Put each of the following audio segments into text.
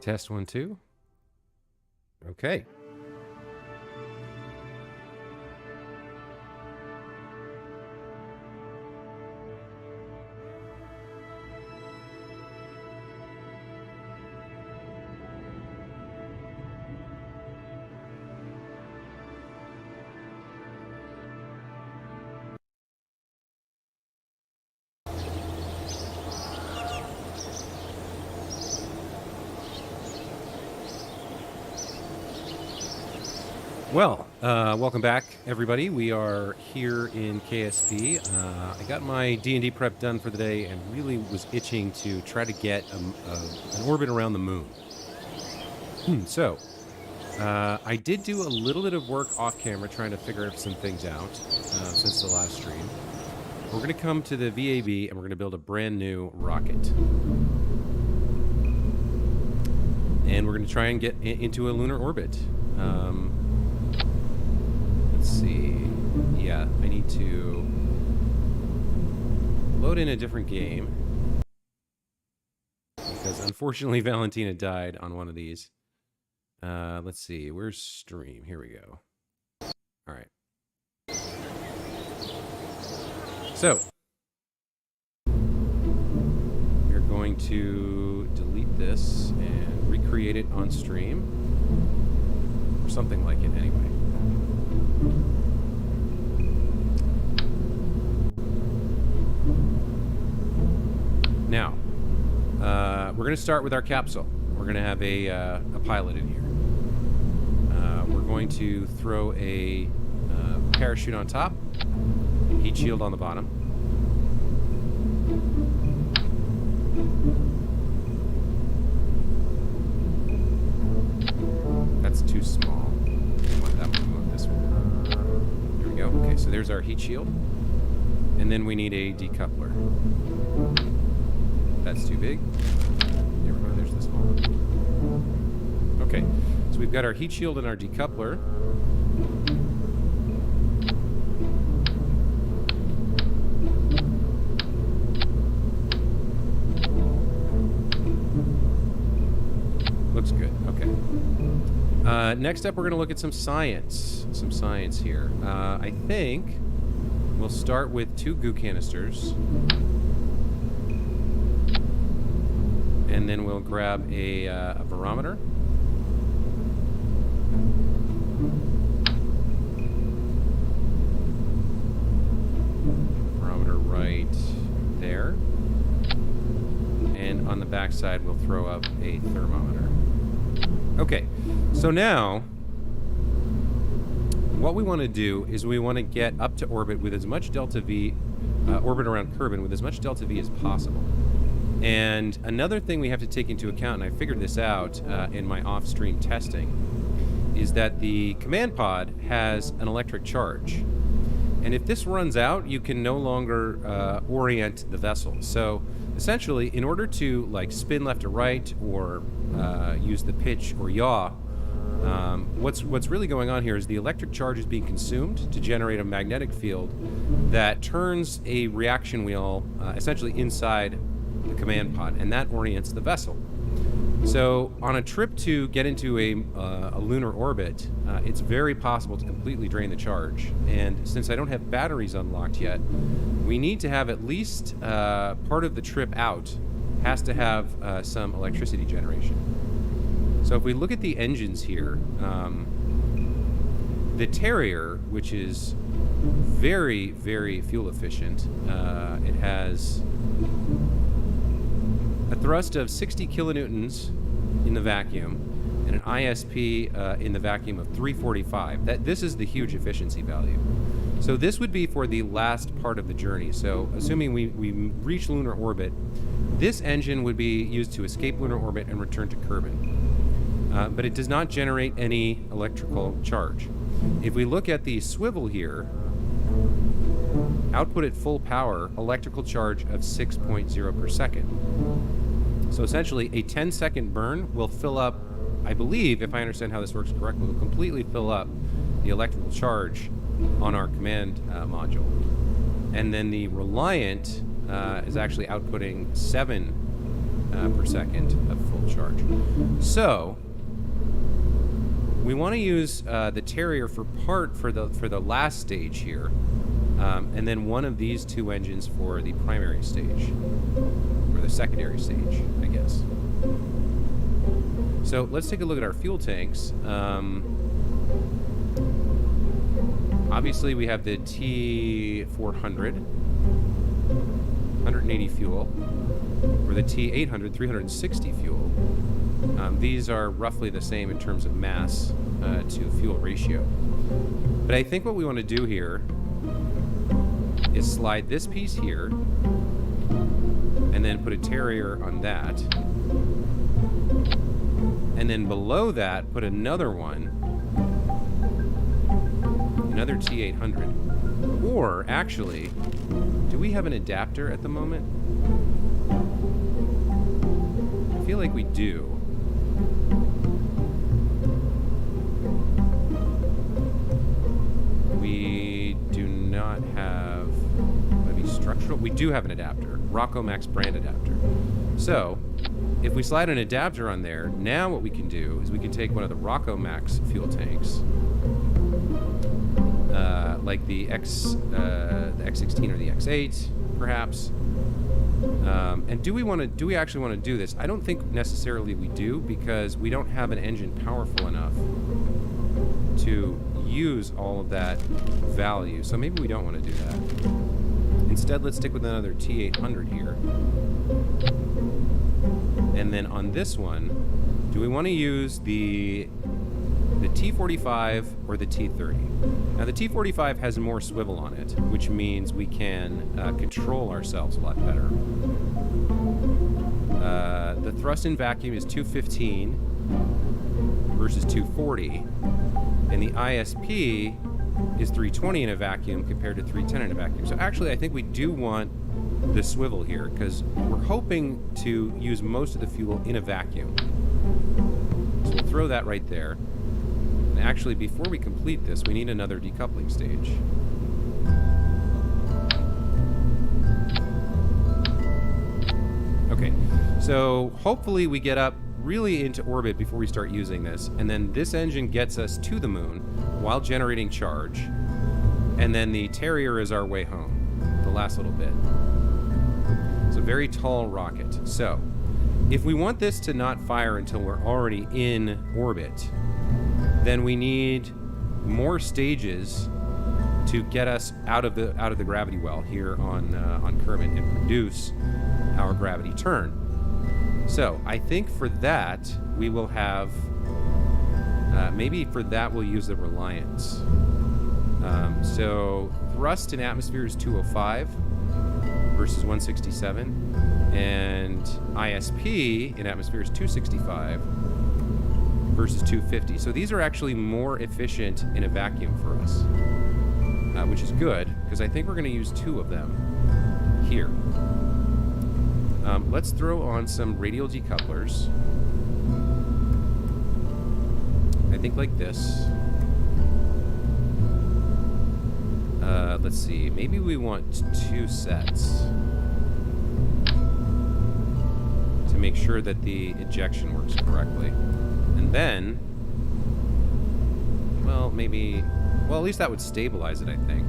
Test 1, 2. Okay. Well, welcome back, everybody. We are here in KSP. I got my D&D prep done for the day and really was itching to try to get an orbit around the moon. So, I did do a little bit of work off camera trying to figure some things out since the last stream. We're going to come to the VAB and we're going to build a brand new rocket. And we're going to try and get into a lunar orbit. Let's see. Yeah, I need to load in a different game. Because unfortunately Valentina died on one of these. Let's see. Where's stream? Here we go. Alright. So, we're going to delete this and recreate it on stream. Or something like it anyway. Now, we're going to start with our capsule. We're going to have a pilot in here. We're going to throw a parachute on top, heat shield on the bottom. That's too small. I want that one. We want this one. There we go. Okay, so there's our heat shield. And then we need a decoupler. That's too big. There we go. There's the small one. Okay, so we've got our heat shield and our decoupler. Looks good. Okay. Next up, we're going to look at some science. Some science here. I think we'll start with 2 goo canisters. And then we'll grab a barometer. Barometer right there. And on the back side, we'll throw up a thermometer. Okay, so now what we want to do is we want to get up to orbit with as much delta V, orbit around Kerbin with as much delta V as possible. And another thing we have to take into account, and I figured this out in my off-stream testing, is that the command pod has an electric charge. And if this runs out, you can no longer orient the vessel. So essentially, in order to like spin left or right or use the pitch or yaw, what's really going on here is the electric charge is being consumed to generate a magnetic field that turns a reaction wheel essentially inside the command pod, and that orients the vessel. So on a trip to get into a lunar orbit, it's very possible to completely drain the charge. And since I don't have batteries unlocked yet, we need to have at least part of the trip out has to have some electricity generation. So if we look at the engines here, the Terrier, which is very, very fuel efficient, it has a thrust of 60 kilonewtons in the vacuum and an ISP in the vacuum of 345. This is the huge efficiency value. So this would be for the last part of the journey. So assuming we reach lunar orbit, this engine would be used to escape lunar orbit and return to Kerbin. But it does not generate any electrical charge. If we look at the swivel here, output at full power, electrical charge of 6.0 per second. So essentially, a 10-second burn will fill up, I believe, if I understand how this works correctly, will completely fill up the electrical charge on our command module. And then the Reliant is actually outputting 7 per second of full charge. So we want to use the Terrier for the last stage here, and then one of these two engines for the primary stage, or the secondary stage, I guess. So let's take a look at our fuel tanks. Obviously, we have the T400, 180 fuel, or the T800, 360 fuel. These are roughly the same in terms of mass to fuel ratio. But I think what we want to do here is slide this piece here, and then put a Terrier on that. And then below that, put another one, another T800. Or, actually, do we have an adapter at the moment? I feel like we do. We do not have, maybe structural? We do have an adapter, Rocco Max brand adapter. So, if we slide an adapter on there, now what we can do is we can take one of the Rocco Max fuel tanks, like the X16 or the X8, perhaps. And do we actually want to do this? I don't think necessarily we do, because we don't have an engine powerful enough to use all of that value. So maybe we don't want to do that. Instead, let's stick with another T800 here. And then on this one, do we want to use the T45 or the T30? Now the T45 has more swivel on it, which means we can control ourselves a lot better. The thrust in vacuum is 215 versus 240, and the ISP is 320 in a vacuum compared to 310 in a vacuum. So actually, I think we do want the swivel here, because we're hoping to use most of the fuel in a vacuum. So we'll throw that right there. And actually, before we complete this, we need another decoupling stage. Okay, so hopefully we get up really into orbit before we start using this, and then this engine gets us to the moon while generating charge, and then the Terrier is our way home, the last little bit. It's a very tall rocket. So, if we want this to not fire until we're already in orbit, then we need more stages to get us out of the gravity well here on Kerbin and produce our gravity turn. So, I think for that we will have maybe for that we'll use the Reliance. So thrust in atmosphere is 205 versus 167, and ISP in atmosphere is 265 versus 250. So these are actually more efficient in a vacuum for us, which is good, because I think we're going to use two of them here. Let's throw on some radial decouplers. I think like this. Let's see, maybe we want two sets to make sure that the ejection works correctly. And then, well, maybe, well, at least that would stabilize it, I think.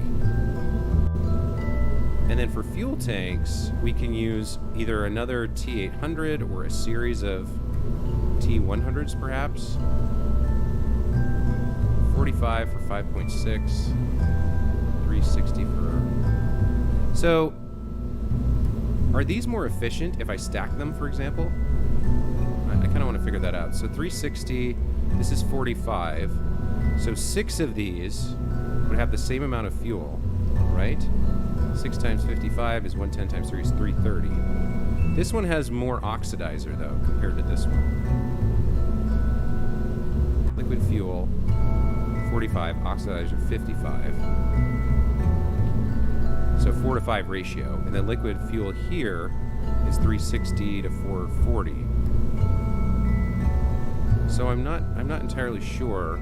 And then for fuel tanks, we can use either another T800 or a series of T100s, perhaps. 45 for 5.6. 360 for... So, are these more efficient if I stack them, for example? I kind of want to figure that out. So 360, this is 45. So 6 of these would have the same amount of fuel, right? 6 times 55 is 110 times 3 is 330. This one has more oxidizer, though, compared to this one. Liquid fuel, 45, oxidizer, 55. So 4 to 5 ratio. And then liquid fuel here is 360 to 440. So I'm not entirely sure.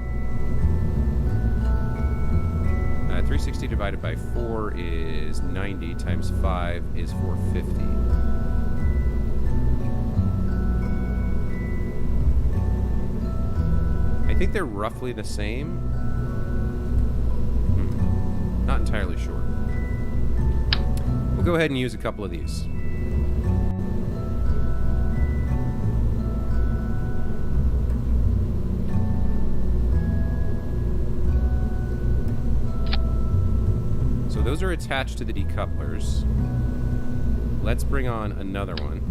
360 divided by 4 is 90 times 5 is 450. think they're roughly the same. Not entirely sure. We'll go ahead and use a couple of these. So those are attached to the decouplers. Let's bring on another one.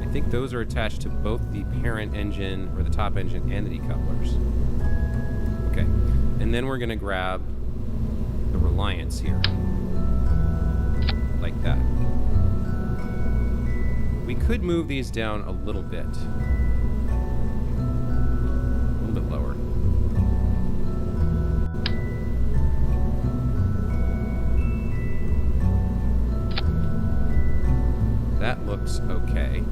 I think those are attached to both the parent engine, or the top engine, and the decouplers. Okay. And then we're going to grab the Reliance here. Like that. We could move these down a little bit. A little bit lower. That looks okay.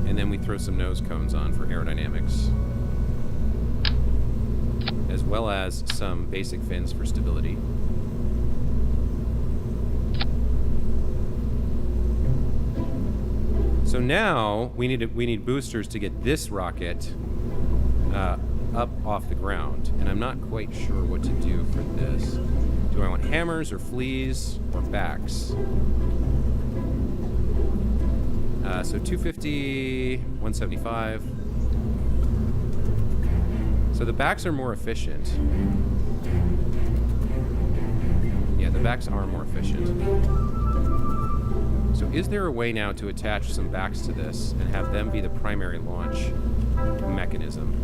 And then we throw some nose cones on for aerodynamics, as well as some basic fins for stability. So now we need boosters to get this rocket up off the ground, and I'm not quite sure what to do for this. Do I want hammers or fleas or backs? So 250, 175. So the backs are more efficient. Yeah, the backs are more efficient. So is there a way now to attach some backs to this and have them be the primary launch mechanism?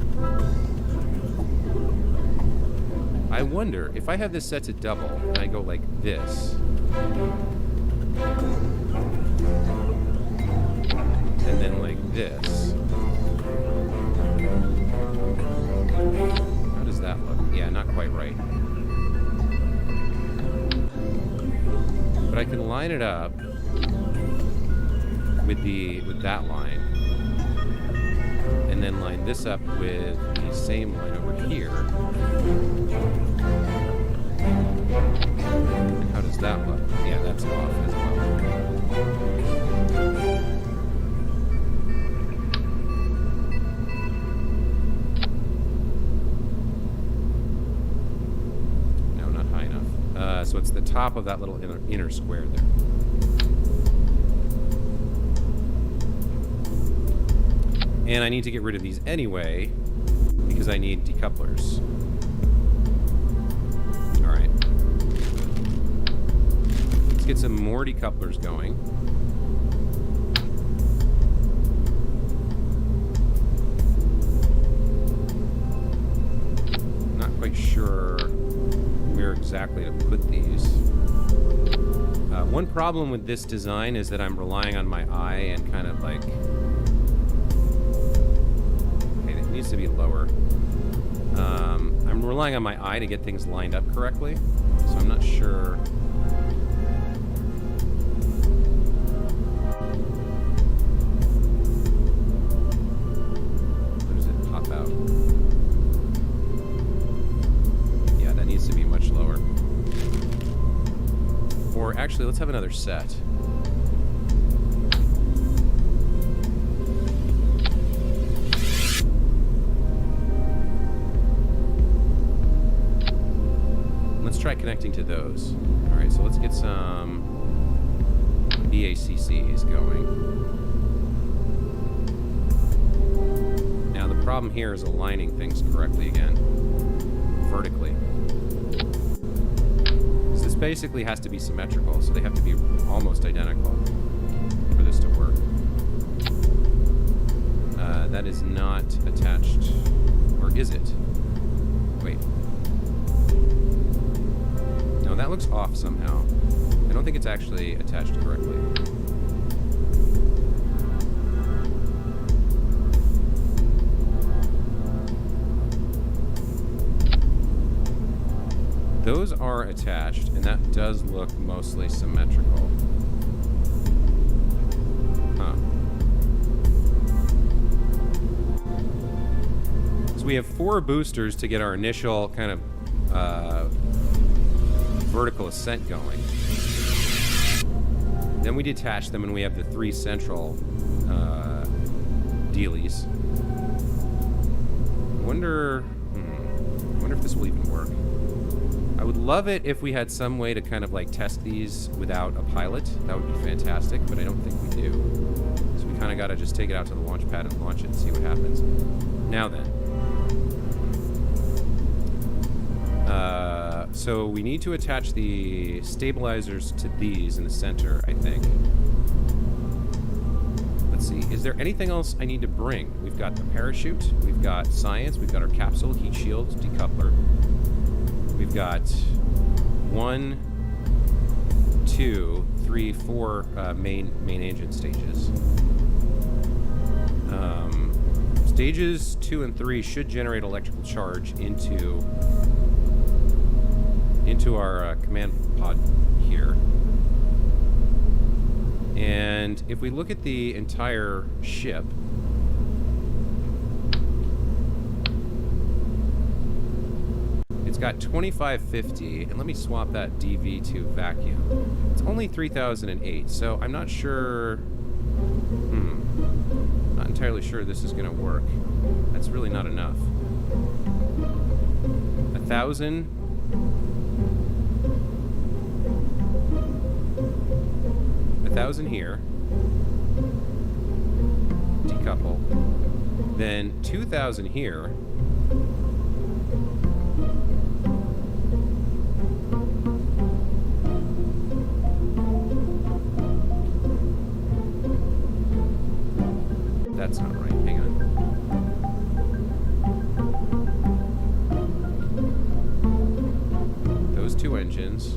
I wonder, if I have this set to double and I go like this, and then like this, how does that look? Yeah, not quite right. But I can line it up with that line, and then line this up with the same line over here. And how does that look? Yeah, that's off as well. No, not high enough. So it's the top of that little inner square there. And I need to get rid of these anyway, because I need decouplers. All right. Let's get some more decouplers going. Not quite sure where exactly to put these. One problem with this design is that I'm relying on my eye and kind of like... needs to be lower. I'm relying on my eye to get things lined up correctly, so I'm not sure. Where does it pop out? Yeah, that needs to be much lower. Or actually, let's have another set. Let's try connecting to those. All right, so let's get some BACCs going. Now the problem here is aligning things correctly again, vertically. Because this basically has to be symmetrical, so they have to be almost identical for this to work. That is not attached, or is it? Wait. No, that looks off somehow. I don't think it's actually attached correctly. Those are attached, and that does look mostly symmetrical. Huh. So we have 4 boosters to get our initial kind of vertical ascent going. Then we detach them and we have the 3 central dealies. I wonder if this will even work. I would love it if we had some way to kind of like test these without a pilot. That would be fantastic, but I don't think we do. So we kind of got to just take it out to the launch pad and launch it and see what happens. Now then. So we need to attach the stabilizers to these in the center, I think. Let's see. Is there anything else I need to bring? We've got the parachute. We've got science. We've got our capsule, heat shield, decoupler. We've got 1, 2, 3, 4 main engine stages. Stages 2 and 3 should generate electrical charge into our command pod here. And if we look at the entire ship, it's got 2550, and let me swap that DV to vacuum. It's only 3008, so I'm not sure. Not entirely sure this is going to work. That's really not enough. 1,000. 1,000 here. Decouple. Then 2,000 here. That's not right. Hang on. Those 2 engines.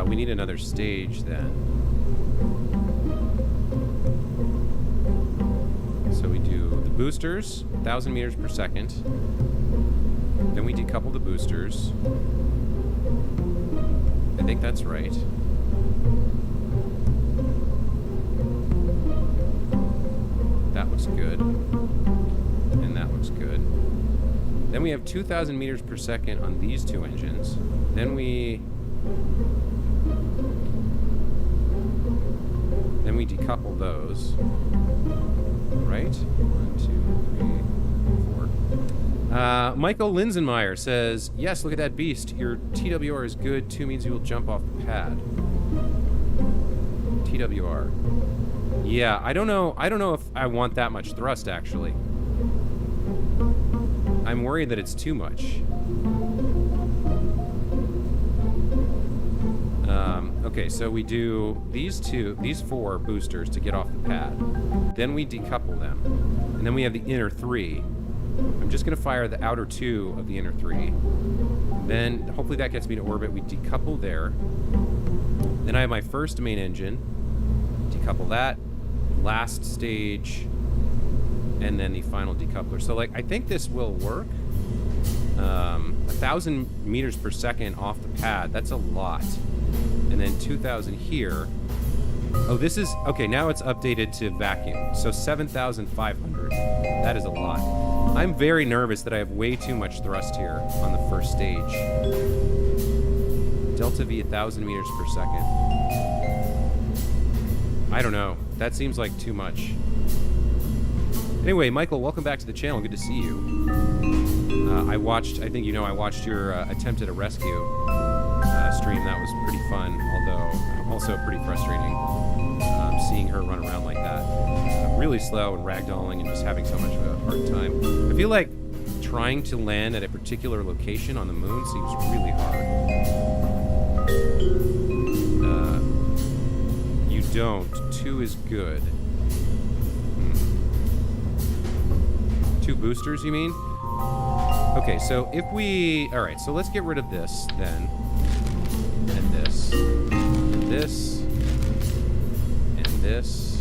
We need another stage then. So we do the boosters, 1,000 meters per second. Then we decouple the boosters. I think that's right. That looks good. And that looks good. Then we have 2,000 meters per second on these 2 engines. Then we decouple those. Right? 1, 2, 3, 4. Michael Linsenmeyer says, yes, look at that beast. Your TWR is good. 2 means you will jump off the pad. TWR. Yeah, I don't know if I want that much thrust, actually. I'm worried that it's too much. Okay, so we do these 4 boosters to get off the pad. Then we decouple them. And then we have the inner 3. I'm just going to fire the outer 2 of the inner 3. Then, hopefully that gets me to orbit. We decouple there. Then I have my first main engine. Decouple that. Last stage. And then the final decoupler. So, like, I think this will work. 1,000 meters per second off the pad. That's a lot. And then 2,000 here. Oh, this is... Okay, now it's updated to vacuum. So 7,500. That is a lot. I'm very nervous that I have way too much thrust here on the first stage. Delta V 1,000 meters per second. I don't know. That seems like too much. Anyway, Michael, welcome back to the channel. Good to see you. I think you know I watched your attempt at a rescue stream. That was pretty fun, although also pretty frustrating seeing her run around like that. Really slow and ragdolling and just having so much of a hard time. I feel like trying to land at a particular location on the moon seems really hard. You don't. 2 is good. 2 boosters, you mean? Okay, so if we... Alright, so let's get rid of this, then. And this. And this. And this.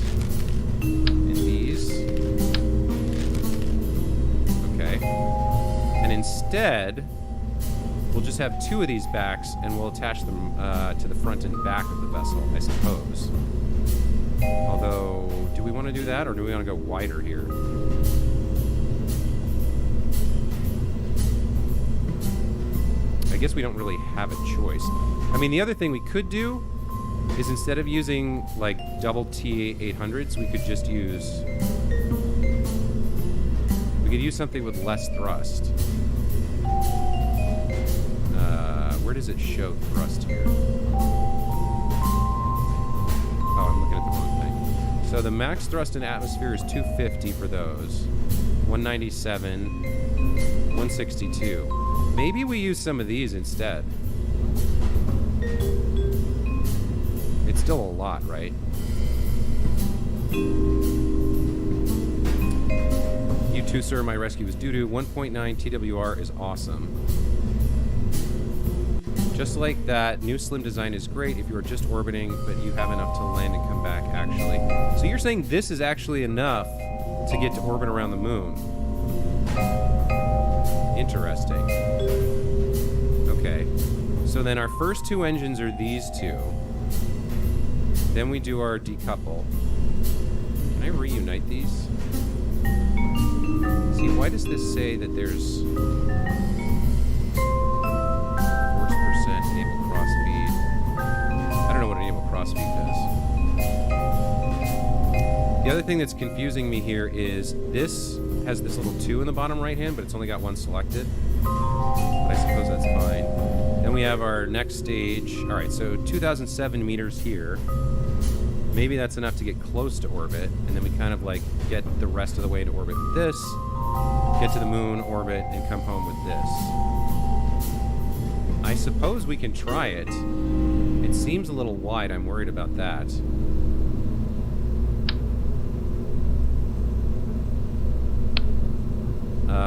And these. Okay. And instead, we'll just have 2 of these backs, and we'll attach them to the front and back of the vessel, I suppose. Although, do we want to do that, or do we want to go wider here? I guess we don't really have a choice. I mean, the other thing we could do is instead of using like double T800s, we could just use... We could use something with less thrust. Where does it show thrust here? Oh, I'm looking at the wrong thing. So the max thrust in atmosphere is 250 for those. 197, 162. Maybe we use some of these instead. It's still a lot, right? You too, sir. My rescue was doo-doo. 1.9 TWR is awesome. Just like that, new slim design is great if you are just orbiting, but you have enough to land and come back, actually. So you're saying this is actually enough to get to orbit around the moon. Interesting. Okay. So then our first two engines are these two. Then we do our decouple. Can I reunite these? See, why does this say that there's... enable cross feed. I don't know what enable cross feed does. The other thing that's confusing me here is this has this little 2 in the bottom right hand, but it's only got 1 selected. But I suppose that's fine. Then we have our next stage. All right, so 2,007 meters here. Maybe that's enough to get close to orbit, and then we kind of like get the rest of the way to orbit with this, get to the moon, orbit, and come home with this. I suppose we can try it. It seems a little wide. I'm worried about that.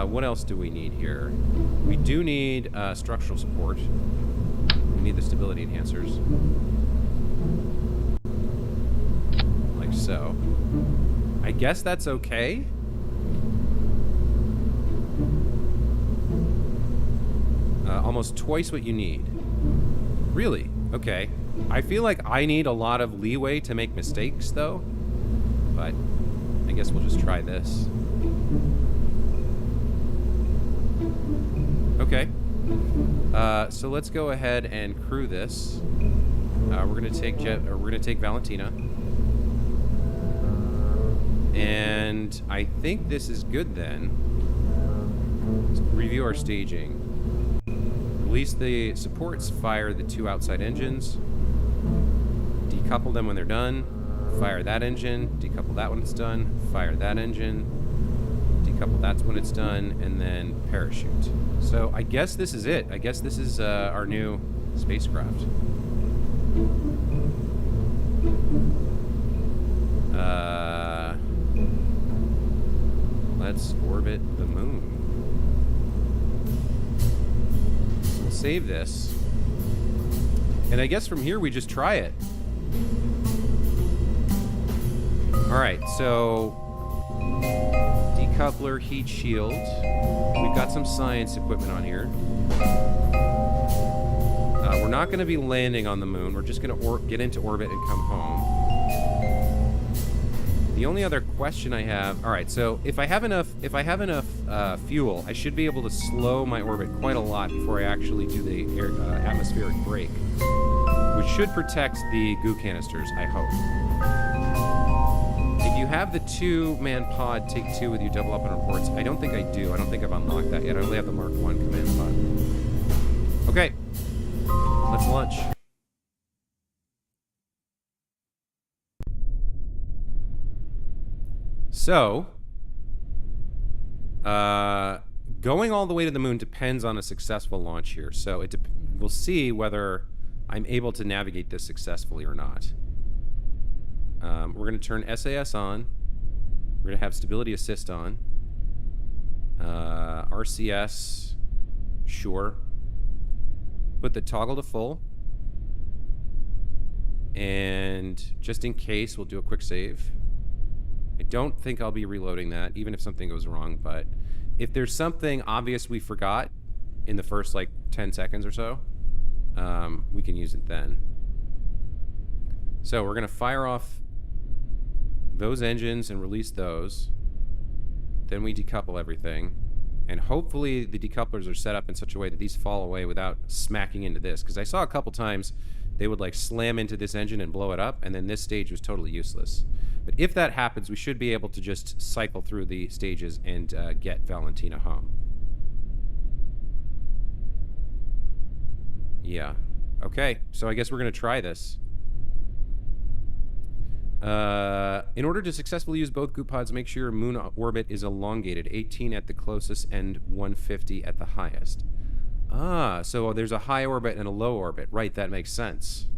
What else do we need here? We do need structural support. We need the stability enhancers. Like so. I guess that's okay. Almost twice what you need. Really? Okay. I feel like I need a lot of leeway to make mistakes, though. But I guess we'll just try this. Okay. So let's go ahead and crew this. We're gonna take Valentina. And I think this is good then. Let's review our staging. Release the supports, fire the 2 outside engines, decouple them when they're done, fire that engine, decouple that when it's done, fire that engine, decouple that when it's done, and then parachute. So I guess this is it. I guess this is our new spacecraft. Let's orbit the moon. Save this, and I guess from here we just try it. Alright, so decoupler, heat shield. We've got some science equipment on here. We're not going to be landing on the moon. We're just going to get into orbit and come home. The only other question I have... Alright, so if I have enough fuel, I should be able to slow my orbit quite a lot before I actually do the atmospheric brake, which should protect the goo canisters, I hope. If you have the 2-man pod, take 2 with you, double up on reports. I don't think I do. I don't think I've unlocked that yet. I only have the Mark 1 command pod. Okay. Let's launch. So, going all the way to the moon depends on a successful launch here. So we'll see whether I'm able to navigate this successfully or not. We're going to turn SAS on. We're going to have stability assist on. RCS, sure. Put the toggle to full. And just in case, we'll do a quick save. I don't think I'll be reloading that, even if something goes wrong, but if there's something obvious we forgot in the first, like, 10 seconds or so, we can use it then. So we're going to fire off those engines and release those. Then we decouple everything. And hopefully the decouplers are set up in such a way that these fall away without smacking into this. Because I saw a couple times they would like slam into this engine and blow it up, and then this stage was totally useless. But if that happens, we should be able to just cycle through the stages and get Valentina home. Yeah. Okay, so I guess we're going to try this. In order to successfully use both goop pods, make sure your moon orbit is elongated. 18 at the closest and 150 at the highest. Ah, so there's a high orbit and a low orbit. Right, that makes sense.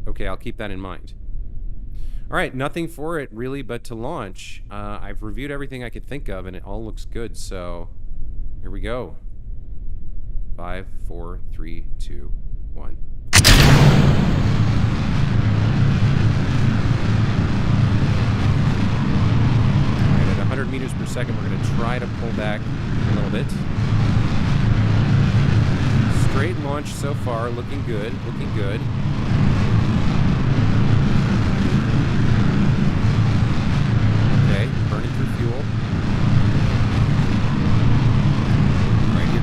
Okay, I'll keep that in mind. All right, nothing for it really but to launch. I've reviewed everything I could think of, and it all looks good, so here we go. 5, 4, 3, 2, 1. Alright, at 100 meters per second, we're going to try to pull back a little bit. Straight launch so far, looking good, looking good. Okay, burning through fuel.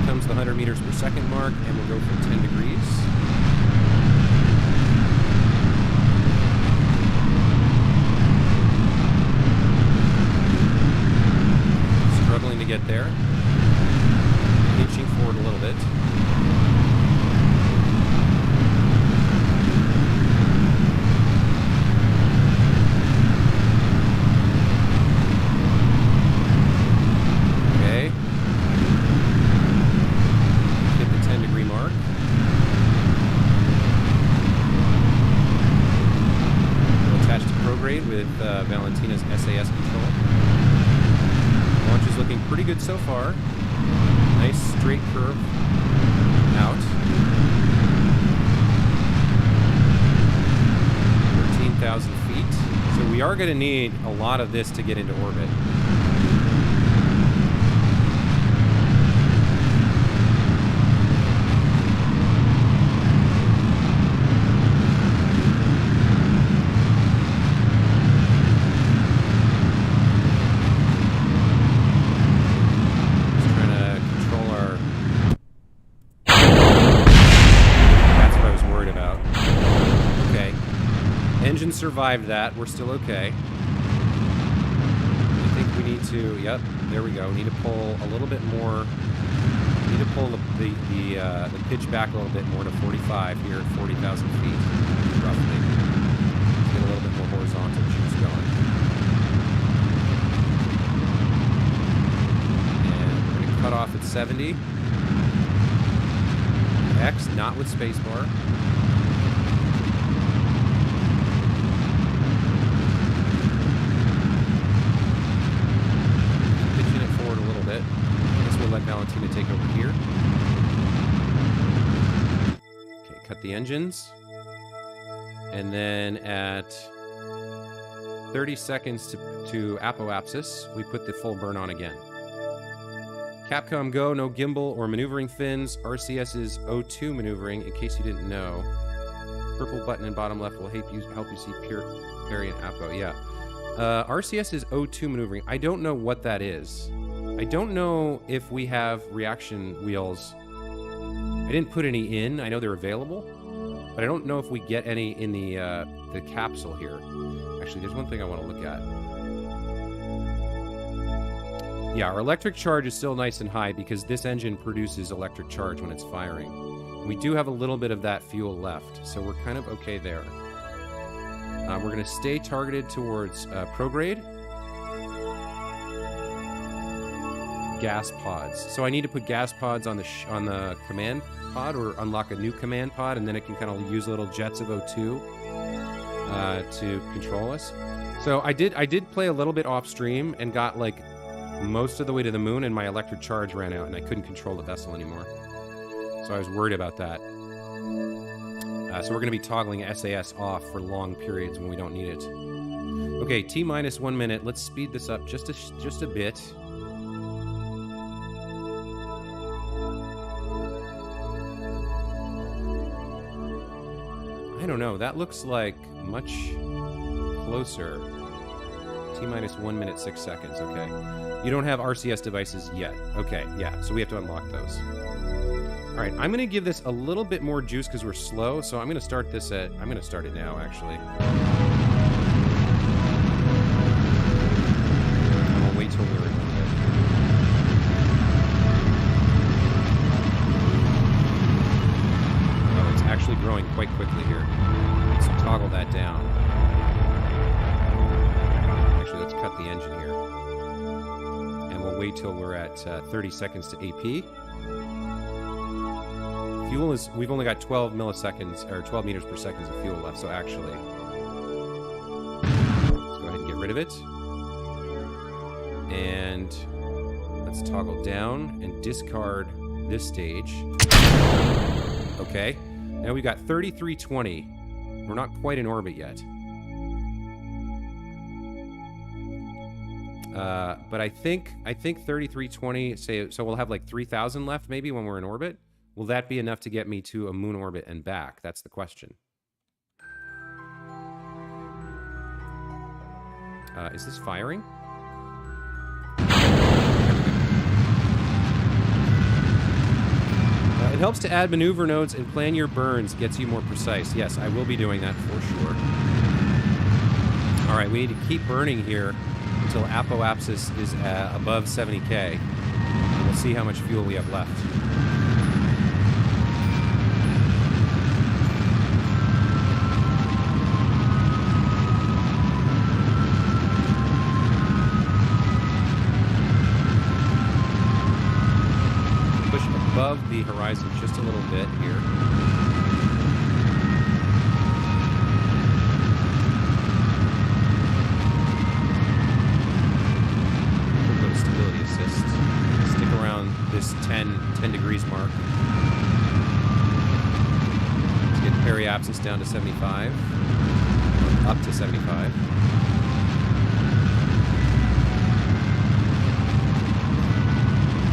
Comes the 100 meters per second mark, and we'll go for 10 degrees. Struggling to get there. Inching forward a little bit. With Valentina's SAS control. Launch is looking pretty good so far. Nice straight curve out. 13,000 feet. So we are going to need a lot of this to get into orbit. Engine survived that. We're still okay. I think we need to... Yep, there we go. Need to pull a little bit more. Need to pull the pitch back a little bit more to 45 here at 40,000 feet, roughly. Let's get a little bit more horizontal juice going. And we're going to cut off at 70. X, not with spacebar. Let Valentina take over here. Okay, cut the engines. And then at 30 seconds to apoapsis, we put the full burn on again. Capcom Go, no gimbal or maneuvering fins. RCS is O2 maneuvering, in case you didn't know. Purple button in bottom left will help you see parry and apo. Yeah. RCS is O2 maneuvering. I don't know what that is. I don't know if we have reaction wheels. I didn't put any in. I know they're available, but I don't know if we get any in the capsule here. Actually, there's one thing I want to look at. Yeah, our electric charge is still nice and high because this engine produces electric charge when it's firing. We do have a little bit of that fuel left, so we're kind of okay there. We're going to stay targeted towards prograde. Gas pods. So I need to put gas pods on the command pod, or unlock a new command pod, and then it can kind of use little jets of O2 to control us. So I did play a little bit off stream and got like most of the way to the moon, and my electric charge ran out and I couldn't control the vessel anymore. So I was worried about that. So we're going to be toggling SAS off for long periods when we don't need it. Okay, T-minus 1 minute. Let's speed this up just a bit. I don't know. That looks like much closer. T-minus 1 minute, 6 seconds. Okay. You don't have RCS devices yet. Okay, yeah. So we have to unlock those. All All right, I'm going to give this a little bit more juice because we're slow, so I'm going to start this at... I'm going to start it now, actually. I'm going to wait till we're in orbit. Oh, it's actually growing quite quickly here. So toggle that down. Actually, let's cut the engine here. And we'll wait till we're at 30 seconds to AP. Fuel is, we've only got 12 milliseconds, or 12 meters per second of fuel left, so actually, let's go ahead and get rid of it. And let's toggle down and discard this stage. Okay, now we've got 3320. We're not quite in orbit yet. But I think 3320, say, so we'll have like 3,000 left maybe when we're in orbit. Will that be enough to get me to a moon orbit and back? That's the question. Is this firing? It helps to add maneuver nodes and plan your burns. Gets you more precise. Yes, I will be doing that for sure. All right, we need to keep burning here until apoapsis is above 70K. And we'll see how much fuel we have left. Above the horizon just a little bit here. We'll go to stability assist. Stick around this 10 degrees mark. Let's get periapsis down to 75. Or up to 75.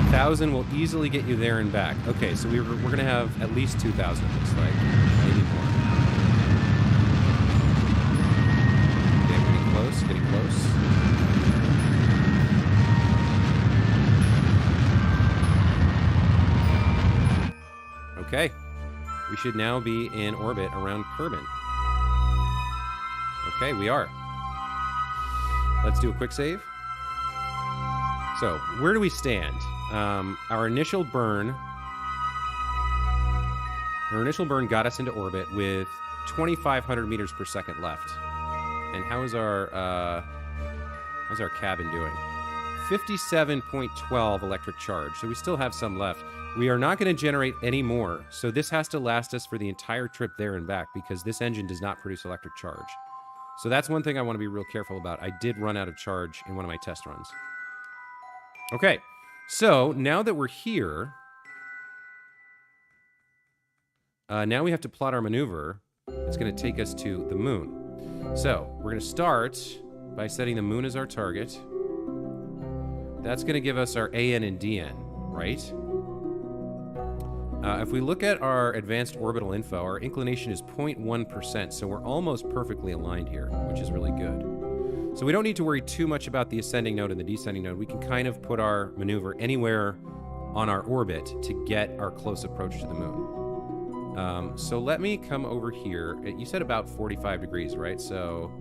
1,000 will easily get you there and back. Okay, so we're going to have at least 2,000, it looks like. Maybe more. Okay, getting close, getting close. Okay, we should now be in orbit around Kerbin. Okay, we are. Let's do a quick save. So, where do we stand? Our initial burn got us into orbit with 2,500 meters per second left. And how's our cabin doing? 57.12 electric charge. So we still have some left. We are not going to generate any more. So this has to last us for the entire trip there and back because this engine does not produce electric charge. So that's one thing I want to be real careful about. I did run out of charge in one of my test runs. Okay, so now that we're here, now we have to plot our maneuver. It's going to take us to the moon. So we're going to start by setting the moon as our target. That's going to give us our AN and DN, right? If we look at our advanced orbital info, our inclination is 0.1%, so we're almost perfectly aligned here, which is really good. So we don't need to worry too much about the ascending node and the descending node. We can kind of put our maneuver anywhere on our orbit to get our close approach to the moon. So let me come over here. You said about 45 degrees, right? So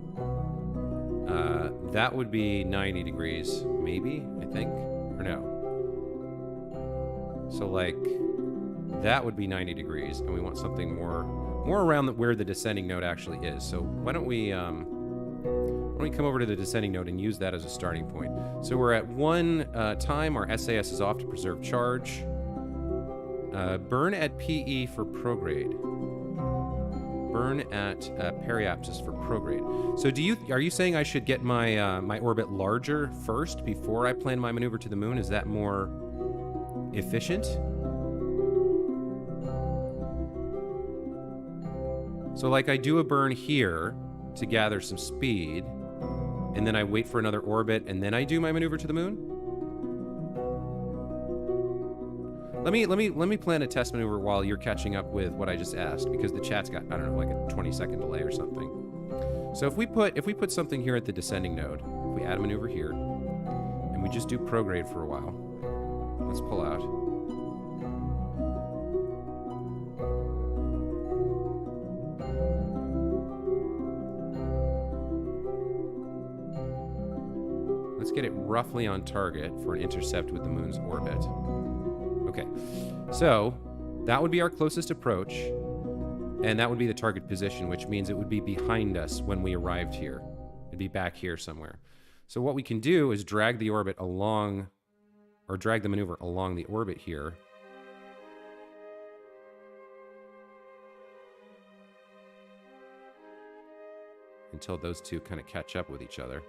that would be 90 degrees, maybe, I think, or no? So like that would be 90 degrees, and we want something more around where the descending node actually is. So why don't we come over to the descending node and use that as a starting point. So we're at 1 time. Our SAS is off to preserve charge. Burn at PE for prograde. Burn at periapsis for prograde. So are you saying I should get my my orbit larger first before I plan my maneuver to the moon? Is that more efficient? So like I do a burn here to gather some speed, and then I wait for another orbit, and then I do my maneuver to the moon? Let me plan a test maneuver while you're catching up with what I just asked, because the chat's got, I don't know, like a 20-second delay or something. So if we put something here at the descending node, if we add a maneuver here, and we just do prograde for a while. Let's pull out. get it roughly on target for an intercept with the moon's orbit. Okay, so that would be our closest approach, and that would be the target position, which means it would be behind us when we arrived here. It'd be back here somewhere. So what we can do is drag the orbit along, or drag the maneuver along the orbit here. Until those two kind of catch up with each other.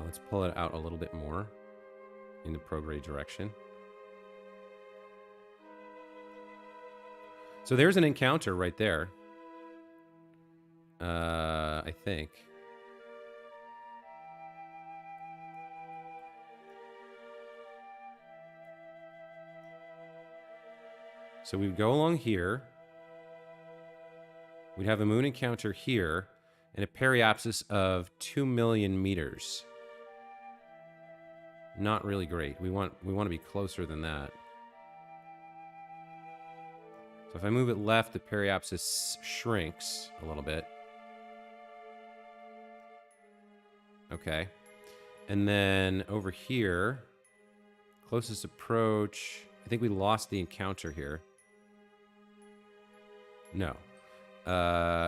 Let's pull it out a little bit more in the prograde direction. So there's an encounter right there. I think. So we go along here. We'd have a moon encounter here and a periapsis of 2 million meters. Not really great. We want to be closer than that. So if I move it left, the periapsis shrinks a little bit. Okay. And then over here, closest approach, I think we lost the encounter here. No.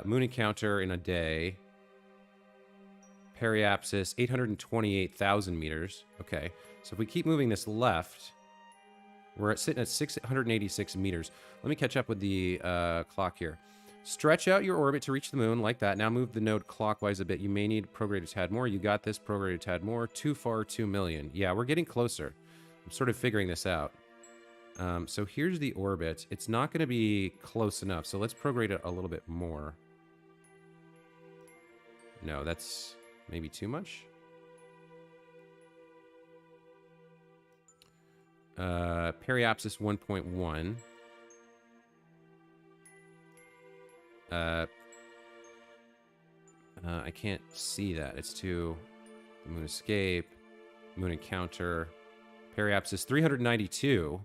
Moon encounter in a day. Periapsis, 828,000 meters. Okay. So if we keep moving this left, we're sitting at 686 meters. Let me catch up with the clock here. Stretch out your orbit to reach the moon like that. Now move the node clockwise a bit. You may need prograde a tad more. You got this. Prograde a tad more. Too far, 2 million. Yeah, we're getting closer. I'm sort of figuring this out. So here's the orbit. It's not going to be close enough. So let's prograde it a little bit more. No, that's maybe too much. Periapsis 1.1. I can't see that. It's too... The moon escape. Moon encounter. Periapsis 392.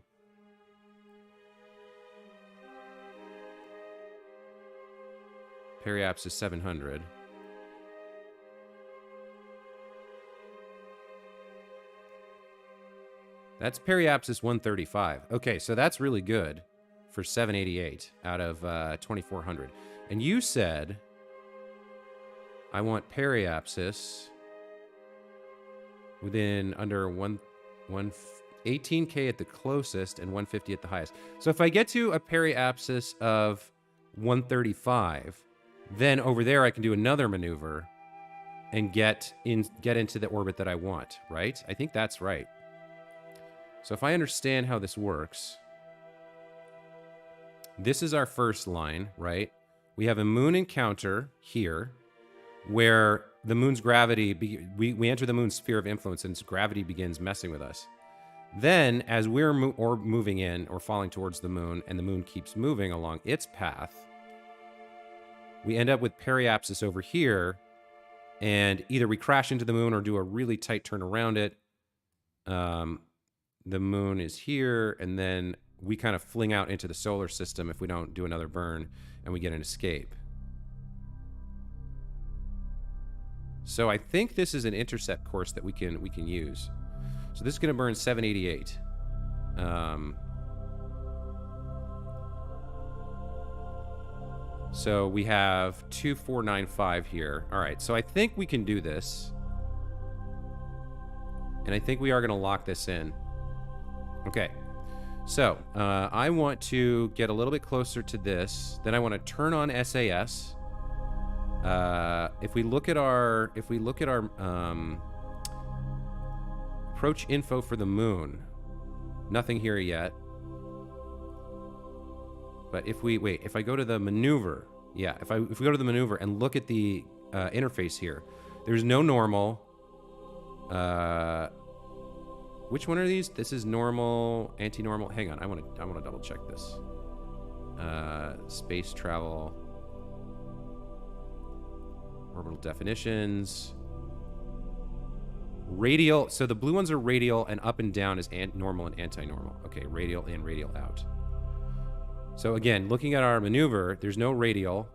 Periapsis 700. That's periapsis 135. Okay, so that's really good for 788 out of 2400. And you said I want periapsis within under 18K at the closest and 150 at the highest. So if I get to a periapsis of 135, then over there I can do another maneuver and get into the orbit that I want, right? I think that's right. So if I understand how this works, this is our first line, right? We have a moon encounter here where the moon's gravity, we enter the moon's sphere of influence and its gravity begins messing with us. Then as we're moving in or falling towards the moon and the moon keeps moving along its path, we end up with periapsis over here, and either we crash into the moon or do a really tight turn around it. The moon is here, and then we kind of fling out into the solar system if we don't do another burn, and we get an escape. So I think this is an intercept course that we can use. So this is going to burn 788. So we have 2495 here. All right, so I think we can do this. And I think we are going to lock this in. Okay, so I want to get a little bit closer to this. Then I want to turn on SAS. If we look at our approach info for the moon, nothing here yet. But if I go to the maneuver, yeah, if we go to the maneuver and look at the interface here, there's no normal. Which one are these? This is normal, anti-normal. Hang on, I want to double check this. Space travel, orbital definitions. Radial, so the blue ones are radial, and up and down is normal and anti-normal. Okay, radial in, radial out. So again, looking at our maneuver, there's no radial,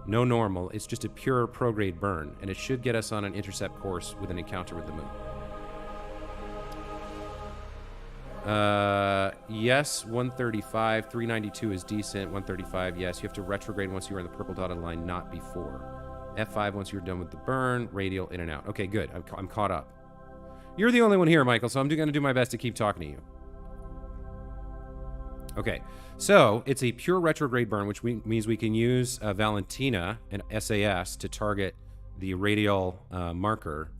no normal. It's just a pure prograde burn, and it should get us on an intercept course with an encounter with the moon. Yes, 135. 392 is decent. 135, yes. You have to retrograde once you are in the purple dotted line, not before. F5 once you're done with the burn. Radial in and out. Okay, good. I'm caught up. You're the only one here, Michael, so I'm going to do my best to keep talking to you. Okay, so it's a pure retrograde burn, which means we can use Valentina and SAS to target the radial marker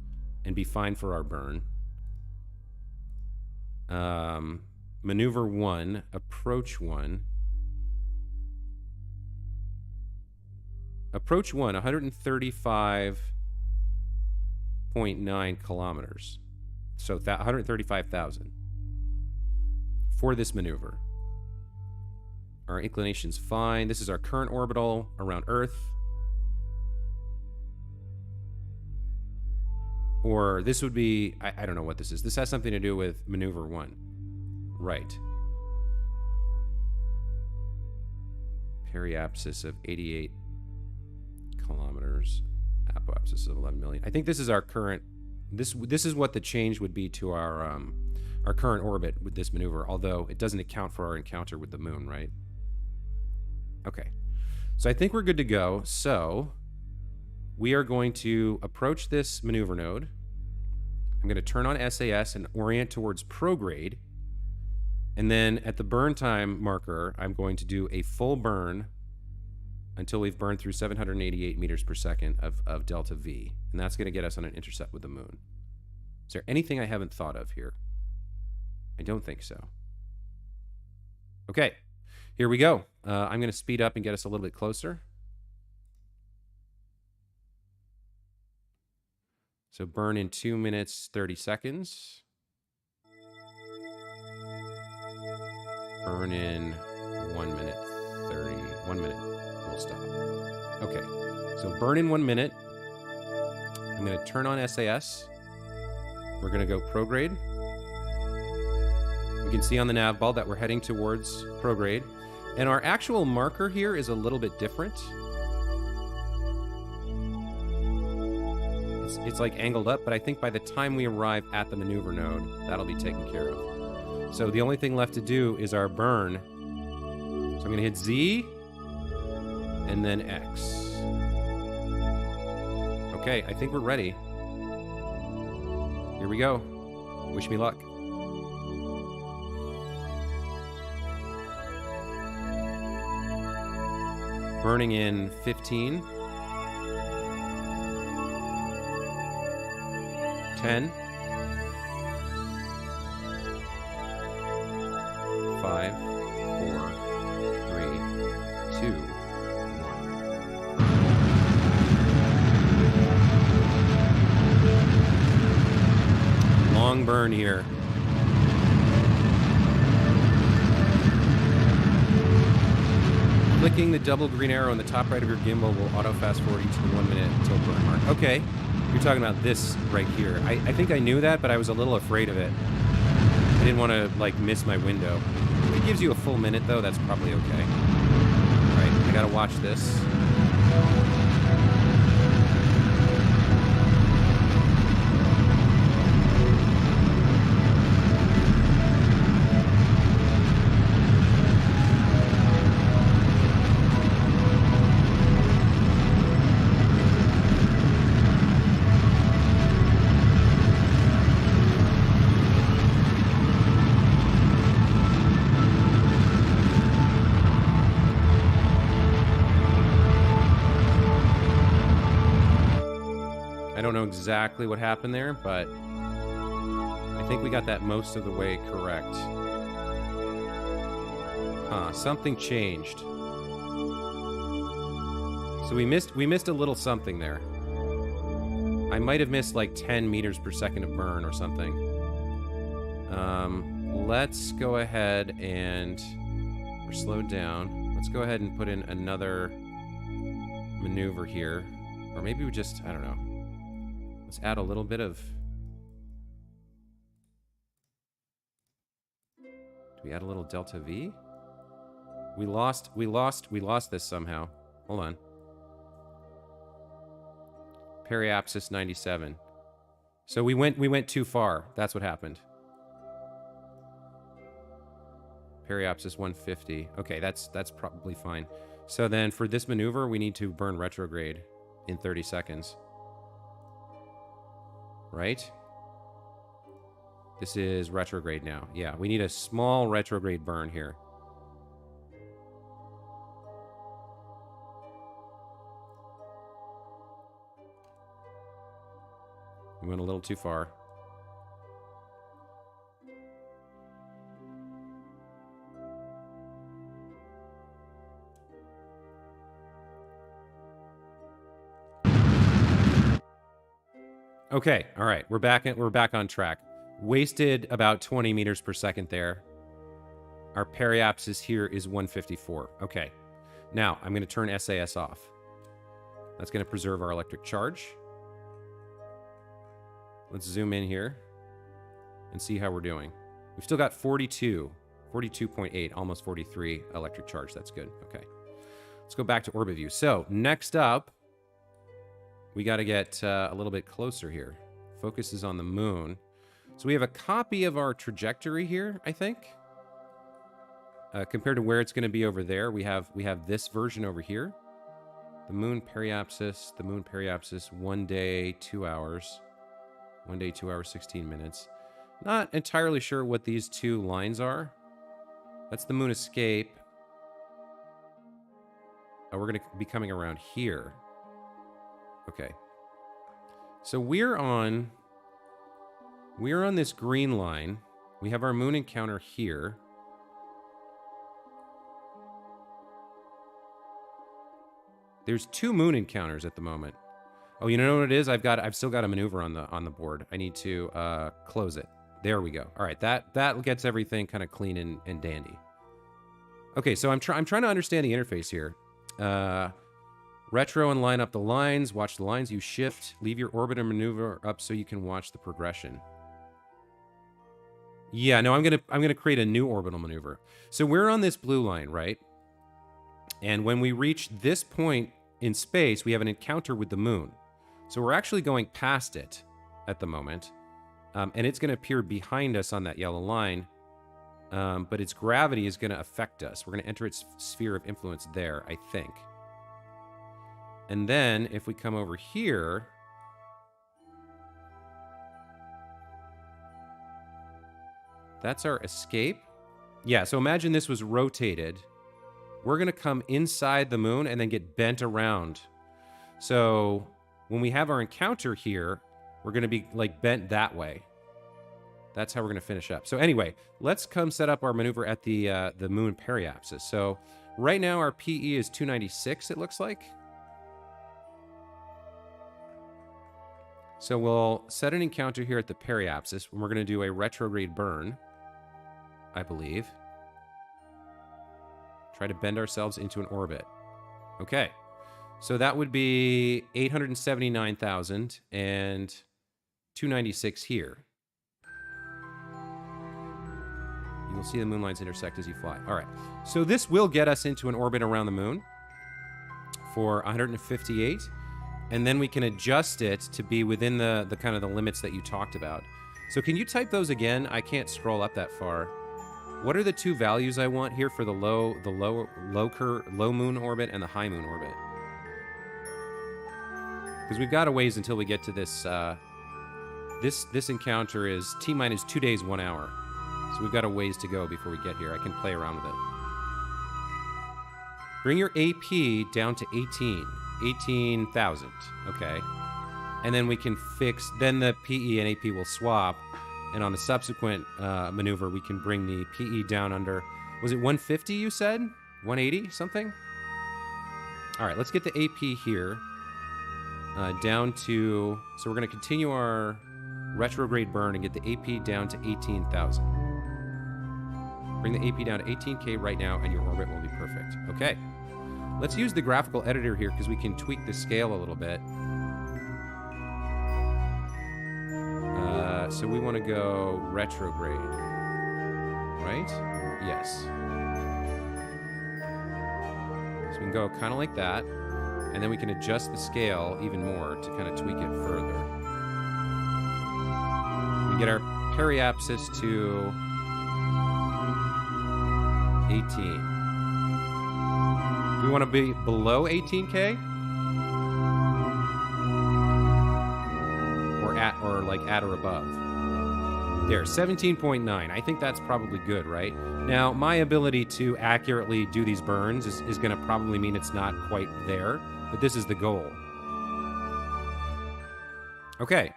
and be fine for our burn. Maneuver 1, approach 1. Approach 1, 135.9 kilometers. So 135,000 for this maneuver. Our inclination's fine. This is our current orbital around Earth. Or this would be, I don't know what this is. This has something to do with maneuver 1. Right. Periapsis of 88 kilometers. Apoapsis of 11 million. I think this is our current, this is what the change would be to our current orbit with this maneuver, although it doesn't account for our encounter with the moon, right? Okay. So I think we're good to go. So we are going to approach this maneuver node. I'm going to turn on SAS and orient towards prograde. And then at the burn time marker, I'm going to do a full burn until we've burned through 788 meters per second of delta V. And that's going to get us on an intercept with the moon. Is there anything I haven't thought of here? I don't think so. Okay, here we go. I'm going to speed up and get us a little bit closer. So burn in 2 minutes, 30 seconds. Burn in 1 minute, 30, 1 minute. We'll stop. Okay, so burn in 1 minute. I'm going to turn on SAS. We're going to go prograde. You can see on the nav ball that we're heading towards prograde. And our actual marker here is a little bit different. It's like angled up, but I think by the time we arrive at the maneuver node, that'll be taken care of. So the only thing left to do is our burn. So I'm going to hit Z and then X. Okay, I think we're ready. Here we go. Wish me luck. Burning in 15. 10. 5, 4, 3, 2, 1. Long burn here. Clicking the double green arrow on the top right of your gimbal will auto fast forward each to the 1 minute until burn mark. Okay, you're talking about this right here. I think I knew that, but I was a little afraid of it. I didn't want to like miss my window. If it gives you a full minute though, that's probably okay. All right, I gotta watch this. Exactly what happened there, but I think we got that most of the way correct. Something changed. So we missed a little something there. I might have missed like 10 meters per second of burn or something. Let's go ahead and we're slowed down. Let's go ahead and put in another maneuver here, or maybe we just, I don't know. Let's add a little bit of We add a little delta V. We lost this somehow. Hold on. Periapsis 97. So we went too far. That's what happened. Periapsis 150. Okay, that's probably fine. So then for this maneuver, we need to burn retrograde in 30 seconds. Right? This is retrograde now. Yeah, we need a small retrograde burn here. We went a little too far. Okay, all right, we're back on track. Wasted about 20 meters per second there. Our periapsis here is 154. Okay, now I'm going to turn SAS off. That's going to preserve our electric charge. Let's zoom in here and see how we're doing. We've still got 42.8, almost 43 electric charge. That's good. Okay, let's go back to orbit view. So next up, we got to get a little bit closer here. Focus is on the moon. So we have a copy of our trajectory here, I think. Compared to where it's going to be over there, we have this version over here. The moon periapsis, 1 day, 2 hours. 1 day, 2 hours, 16 minutes. Not entirely sure what these two lines are. That's the moon escape. Oh, we're going to be coming around here. Okay. So we're on this green line. We have our moon encounter here. There's 2 moon encounters at the moment. Oh, you know what it is? I've still got a maneuver on the board. I need to close it. There we go. All right, that gets everything kind of clean and dandy. Okay, so I'm trying to understand the interface here. Retro and line up the lines. Watch the lines you shift. Leave your orbit and maneuver up so you can watch the progression. Yeah, no, I'm gonna create a new orbital maneuver. So we're on this blue line, right? And when we reach this point in space, we have an encounter with the moon. So we're actually going past it at the moment. And it's going to appear behind us on that yellow line. But its gravity is going to affect us. We're going to enter its sphere of influence there, I think. And then if we come over here, that's our escape. Yeah, so imagine this was rotated. We're going to come inside the moon and then get bent around. So when we have our encounter here, we're going to be like bent that way. That's how we're going to finish up. So anyway, let's come set up our maneuver at the moon periapsis. So right now our PE is 296, it looks like. So we'll set an encounter here at the periapsis, and we're going to do a retrograde burn, I believe. Try to bend ourselves into an orbit. Okay. So that would be 879,000 and 296 here. You will see the moon lines intersect as you fly. All right. So this will get us into an orbit around the moon for 158. And then we can adjust it to be within the kind of the limits that you talked about. So can you type those again? I can't scroll up that far. What are the 2 values I want here for the low moon orbit and the high moon orbit? Because we've got a ways until we get to this. This encounter is T-minus 2 days, 1 hour. So we've got a ways to go before we get here. I can play around with it. Bring your AP down to 18,000. Okay. And then we can fix, then the PE and AP will swap. And on the subsequent maneuver, we can bring the PE down under, was it 150 you said? 180 something? All right, let's get the AP here down to, so we're going to continue our retrograde burn and get the AP down to 18,000. Bring the AP down to 18K right now and your orbit will be perfect. Okay. Let's use the graphical editor here because we can tweak the scale a little bit. So we want to go retrograde, right? Yes. So we can go kind of like that. And then we can adjust the scale even more to kind of tweak it further. We get our periapsis to 18. Do we want to be below 18K? Or like at or above? There, 17.9. I think that's probably good, right? Now, my ability to accurately do these burns is going to probably mean it's not quite there, but this is the goal. Okay.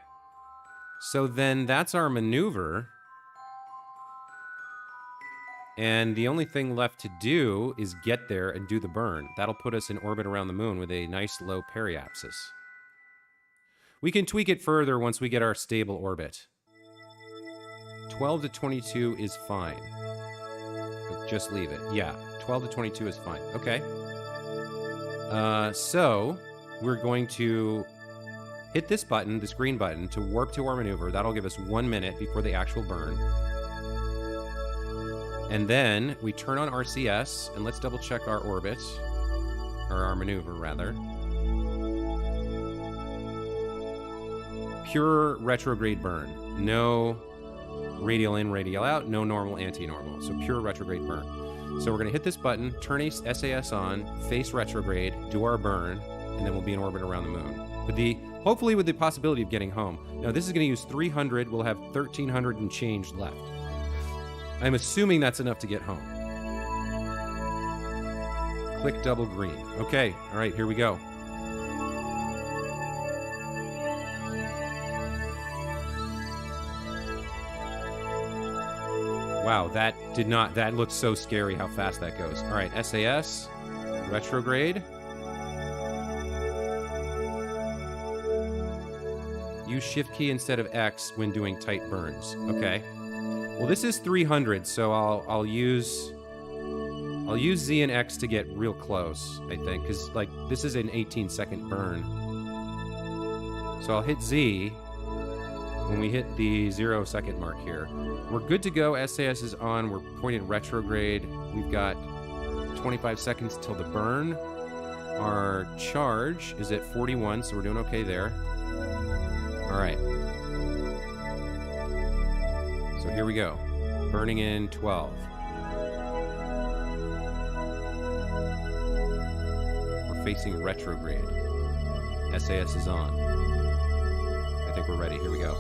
So then that's our maneuver. And the only thing left to do is get there and do the burn. That'll put us in orbit around the moon with a nice low periapsis. We can tweak it further once we get our stable orbit. 12 to 22 is fine. Just leave it. Yeah, 12 to 22 is fine. Okay. So we're going to hit this button, this green button, to warp to our maneuver. That'll give us 1 minute before the actual burn. And then we turn on RCS, and let's double check our orbit, or our maneuver, rather. Pure retrograde burn. No radial in, radial out, no normal, anti-normal. So pure retrograde burn. So we're going to hit this button, turn SAS on, face retrograde, do our burn, and then we'll be in orbit around the moon. Hopefully with the possibility of getting home. Now this is going to use 300. We'll have 1,300 and change left. I'm assuming that's enough to get home. Click double green. Okay, all right, here we go. Wow, that looks so scary how fast that goes. All right, SAS, retrograde. Use shift key instead of X when doing tight burns. Okay. Well, this is 300, so I'll use Z and X to get real close, I think, because like this is an 18-second burn. So I'll hit Z when we hit the 0-second mark here. We're good to go. SAS is on. We're pointed retrograde. We've got 25 seconds till the burn. Our charge is at 41, so we're doing okay there. All right. So here we go. Burning in 12. We're facing retrograde. SAS is on. I think we're ready. Here we go.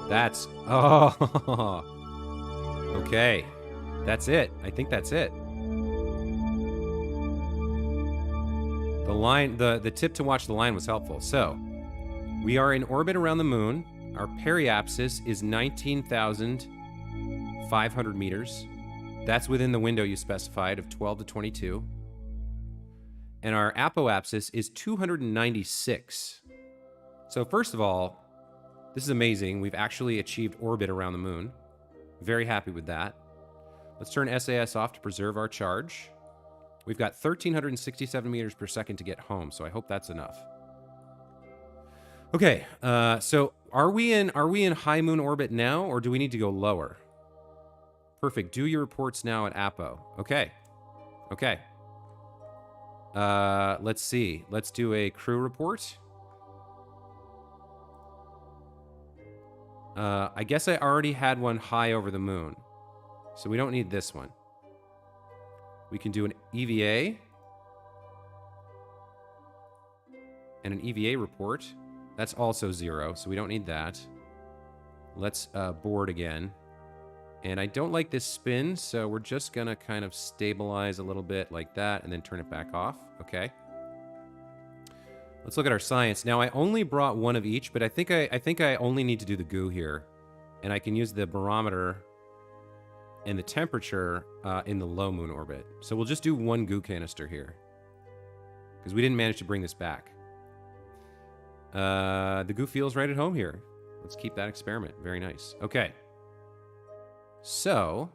That's... Oh! Okay. That's it. I think that's it. The line... The tip to watch the line was helpful. So, we are in orbit around the moon. Our periapsis is 19,500 meters. That's within the window you specified of 12 to 22. And our apoapsis is 296. So first of all, this is amazing. We've actually achieved orbit around the moon. Very happy with that. Let's turn SAS off to preserve our charge. We've got 1,367 meters per second to get home, so I hope that's enough. Okay, so are we in high moon orbit now, or do we need to go lower? Perfect. Do your reports now at Apo. Okay. Okay. Let's see. Let's do a crew report. I guess I already had one high over the moon, so we don't need this one. We can do an EVA and an EVA report. That's also 0, so we don't need that. Let's board again. And I don't like this spin, so we're just gonna kind of stabilize a little bit like that and then turn it back off. Okay. Let's look at our science. Now, I only brought one of each, but I think I only need to do the goo here. And I can use the barometer and the temperature in the low moon orbit. So we'll just do one goo canister here, because we didn't manage to bring this back. The goo feels right at home here. Let's keep that experiment. Very nice. Okay. So,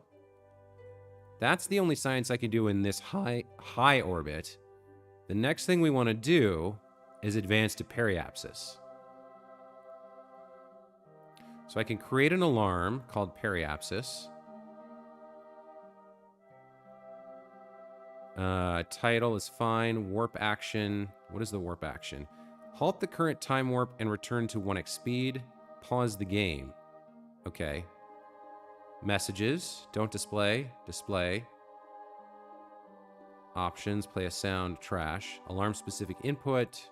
that's the only science I can do in this high orbit. The next thing we want to do is advance to periapsis. So I can create an alarm called periapsis. Title is fine. Warp action. What is the warp action? Halt the current time warp and return to 1x speed. Pause the game. Okay. Messages. Don't display. Display. Options. Play a sound. Trash. Alarm specific input.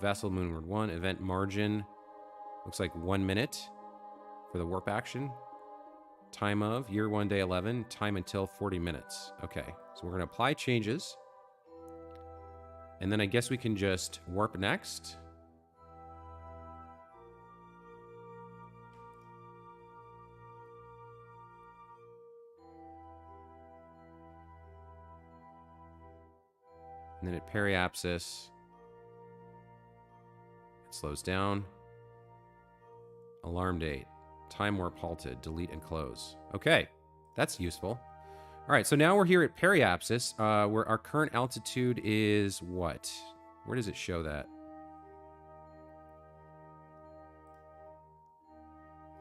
Vessel Moonward 1. Event margin. Looks like 1 minute for the warp action. Time of year 1, day 11. Time until 40 minutes. Okay. So we're going to apply changes. And then I guess we can just warp next. And then at periapsis, it slows down. Alarm date. Time warp halted. Delete and close. Okay, that's useful. All right, so now we're here at periapsis, where our current altitude is what? Where does it show that?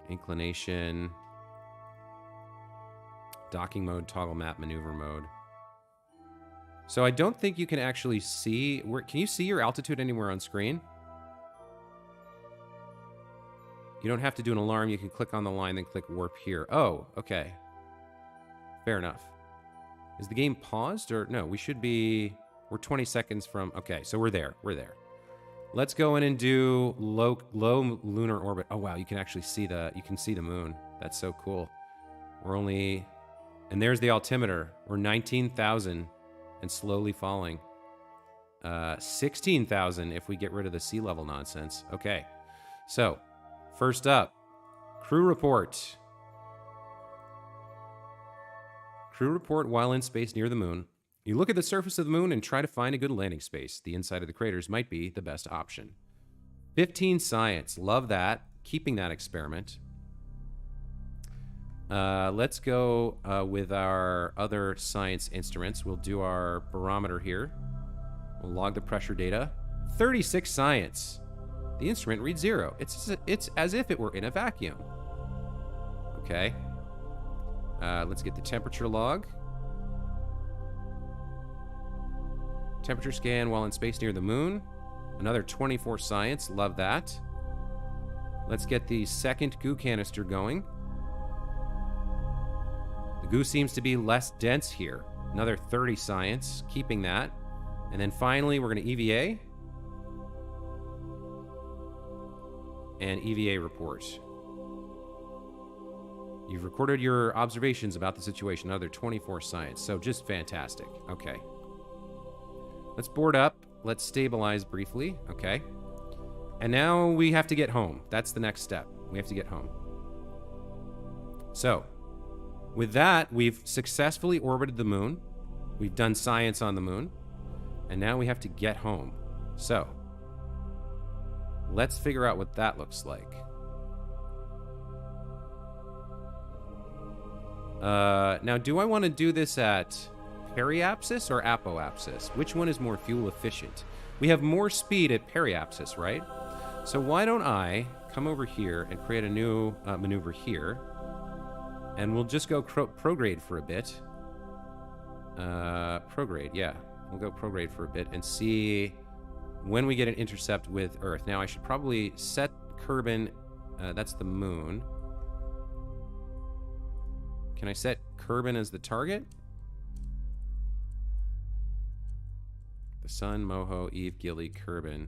Inclination. Docking mode, toggle map, maneuver mode. So I don't think you can actually see... Can you see your altitude anywhere on screen? You don't have to do an alarm. You can click on the line, then click warp here. Oh, okay. Fair enough. Is the game paused or... No, we should be... We're 20 seconds from... Okay, so we're there. We're there. Let's go in and do low lunar orbit. Oh, wow, you can actually see the... You can see the moon. That's so cool. We're only... And there's the altimeter. We're 19,000 and slowly falling. 16,000 if we get rid of the sea level nonsense. Okay, so... First up, crew report. Crew report while in space near the moon. You look at the surface of the moon and try to find a good landing space. The inside of the craters might be the best option. 15 science. Love that. Keeping that experiment. Let's go with our other science instruments. We'll do our barometer here. We'll log the pressure data. 36 science. The instrument reads 0. It's as if it were in a vacuum. Okay. Let's get the temperature log. Temperature scan while in space near the moon. Another 24 science. Love that. Let's get the second goo canister going. The goo seems to be less dense here. Another 30 science. Keeping that. And then finally, we're going to EVA. And EVA report. You've recorded your observations about the situation. Another 24 science. So just fantastic. Okay. Let's board up. Let's stabilize briefly. Okay. And now we have to get home. That's the next step. We have to get home. So, with that, we've successfully orbited the moon. We've done science on the moon. And now we have to get home. So, let's figure out what that looks like. Now, do I want to do this at periapsis or apoapsis? Which one is more fuel efficient? We have more speed at periapsis, right? So why don't I come over here and create a new maneuver here, and we'll just go prograde for a bit. Prograde, yeah. We'll go prograde for a bit and see when we get an intercept with Earth. Now, I should probably set Kerbin. That's the moon. Can I set Kerbin as the target? The Sun, Moho, Eve, Gilly, Kerbin.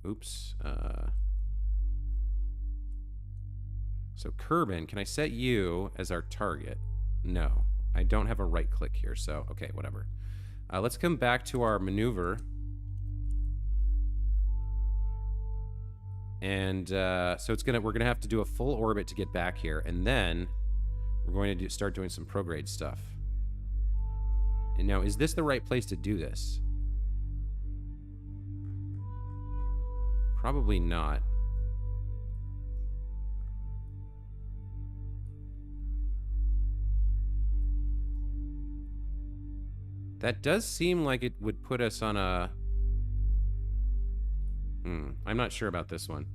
Oops. So Kerbin, can I set you as our target? No. I don't have a right click here, so okay, whatever. Let's come back to our maneuver. And so we're gonna have to do a full orbit to get back here, and then we're going to start doing some prograde stuff. And now, is this the right place to do this? Probably not. That does seem like it would put us on a... I'm not sure about this one.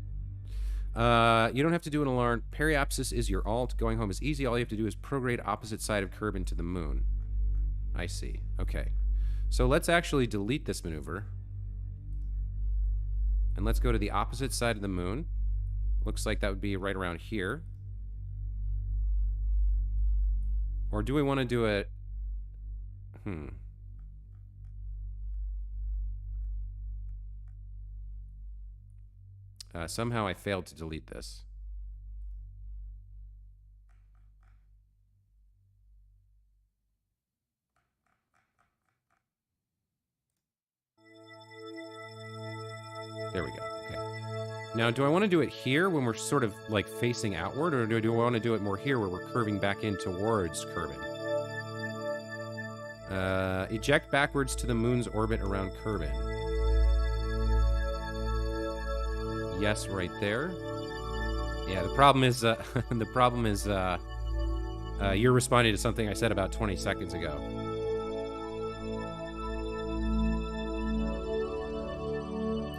You don't have to do an alarm. Periapsis is your alt. Going home is easy. All you have to do is prograde opposite side of Kerbin to the moon. I see. Okay. So let's actually delete this maneuver. And let's go to the opposite side of the moon. Looks like that would be right around here. Or do we want to do it... Somehow I failed to delete this. There we go. Okay. Now, do I want to do it here when we're sort of like facing outward, or do I want to do it more here where we're curving back in towards Kerbin? Eject backwards to the moon's orbit around Kerbin. Yes, right there. Yeah, the problem is you're responding to something I said about 20 seconds ago.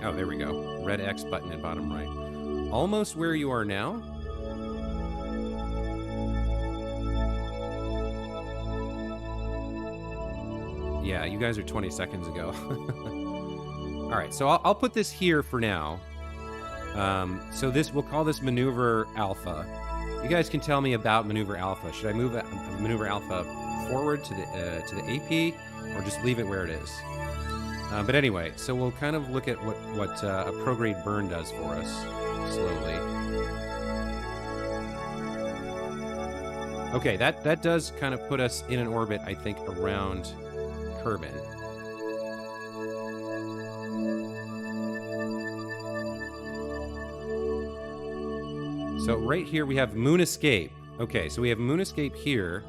Oh, there we go. Red X button at bottom right. Almost where you are now. Yeah, you guys are 20 seconds ago. All right, so I'll put this here for now. So we'll call this maneuver alpha. You guys can tell me about maneuver alpha. Should I move maneuver alpha forward to the AP, or just leave it where it is? But anyway, so we'll kind of look at what a prograde burn does for us slowly. Okay, that does kind of put us in an orbit, I think, around Kerbin. So right here we have moon escape. Okay, so we have moon escape here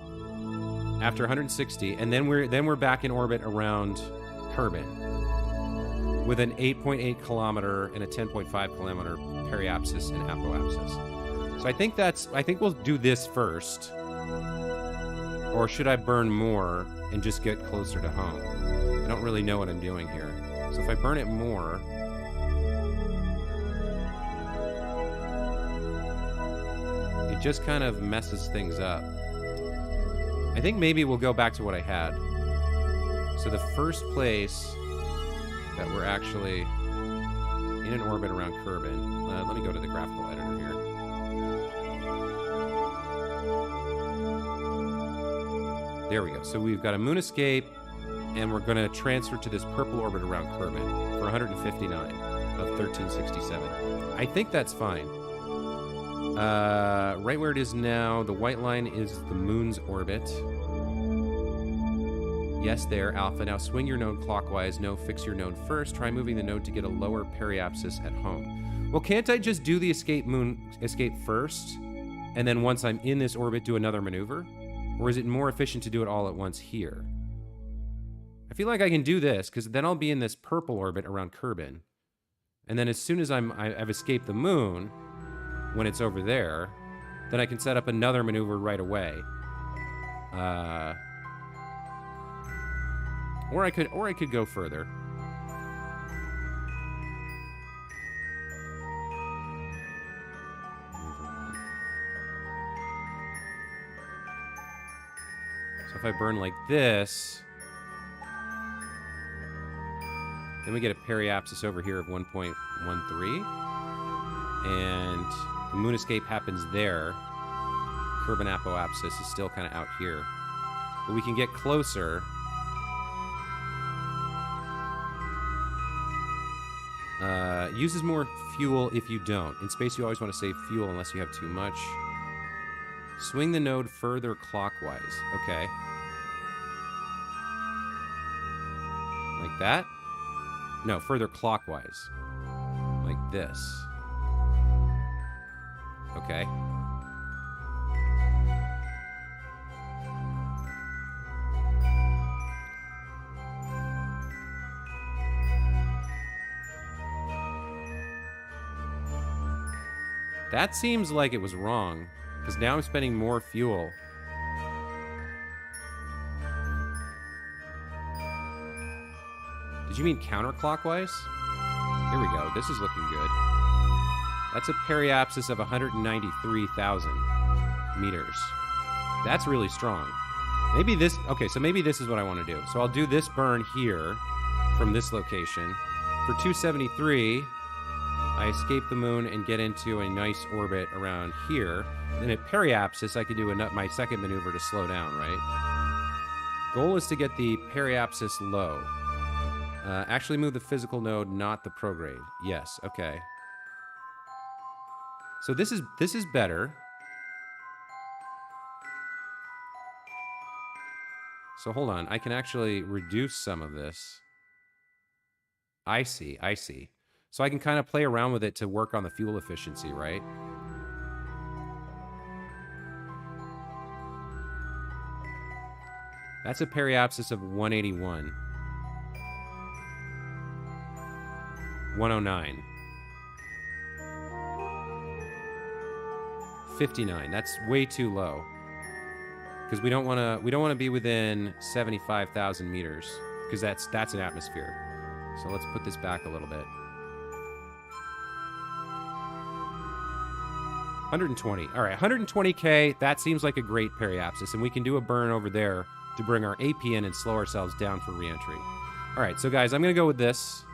after 160, and then we're back in orbit around Kerbin with an 8.8 kilometer and a 10.5 kilometer periapsis and apoapsis. So I think we'll do this first. Or should I burn more and just get closer to home? I don't really know what I'm doing here. So if I burn it more, it just kind of messes things up. I think maybe we'll go back to what I had. So the first place that we're actually in an orbit around Kerbin. Let me go to the graphical editor here. There we go. So we've got a moon escape, and we're going to transfer to this purple orbit around Kerbin for 159 of 1367. I think that's fine. Right where it is now, the white line is the moon's orbit. Yes, there, Alpha. Now swing your node clockwise. No, fix your node first. Try moving the node to get a lower periapsis at home. Well, can't I just do the escape first, and then once I'm in this orbit, do another maneuver? Or is it more efficient to do it all at once here? I feel like I can do this, because then I'll be in this purple orbit around Kerbin. And then as soon as I've escaped the moon, when it's over there, then I can set up another maneuver right away. Or I could go further. So if I burn like this, then we get a periapsis over here of 1.13, and the moon escape happens there. Kerbin apoapsis is still kind of out here, but we can get closer. Uses more fuel if you don't. In space, you always want to save fuel unless you have too much. Swing the node further clockwise. Okay. Like that? No, further clockwise. Like this. Okay. That seems like it was wrong, because now I'm spending more fuel. Did you mean counterclockwise? Here we go. This is looking good. That's a periapsis of 193,000 meters. That's really strong. Maybe this... Okay, so maybe this is what I want to do. So I'll do this burn here from this location. For 273, I escape the moon and get into a nice orbit around here. Then at periapsis, I could do my second maneuver to slow down, right? Goal is to get the periapsis low. Actually move the physical node, not the prograde. Yes, okay. So this is better. So hold on, I can actually reduce some of this. I see. So I can kind of play around with it to work on the fuel efficiency, right? That's a periapsis of 181. 109. 59. That's way too low. Because we don't want to be within 75,000 meters, because that's an atmosphere. So let's put this back a little bit. 120. All right, 120K. That seems like a great periapsis, and we can do a burn over there to bring our AP in and slow ourselves down for reentry. All right, so guys, I'm going to go with this.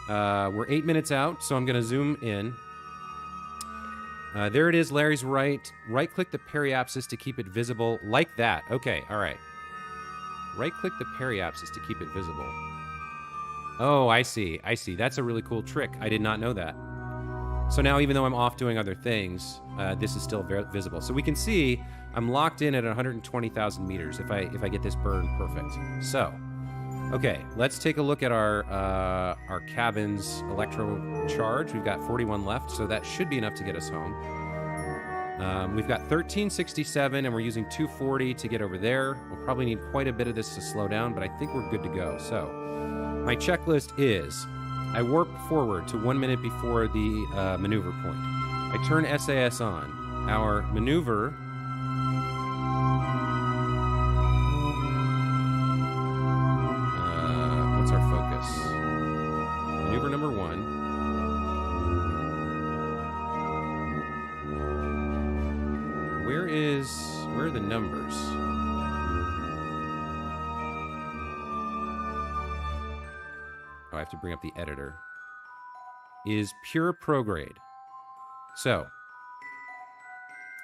We're 8 minutes out, so I'm going to zoom in. There it is. Larry's right. Right-click the periapsis to keep it visible like that. Okay, all right. Right-click the periapsis to keep it visible. Oh, I see. That's a really cool trick. I did not know that. So now, even though I'm off doing other things, this is still very visible. So we can see I'm locked in at 120,000 meters if I get this burn perfect. So, okay, let's take a look at our cabin's electro charge. We've got 41 left, so that should be enough to get us home. We've got 1367, and we're using 240 to get over there. We'll probably need quite a bit of this to slow down, but I think we're good to go. So, my checklist is: I warp forward to 1 minute before the maneuver point. I turn SAS on. Our maneuver... what's our focus? Maneuver number 1. Where are the numbers? Oh, I have to bring up the editor. Is pure prograde. So,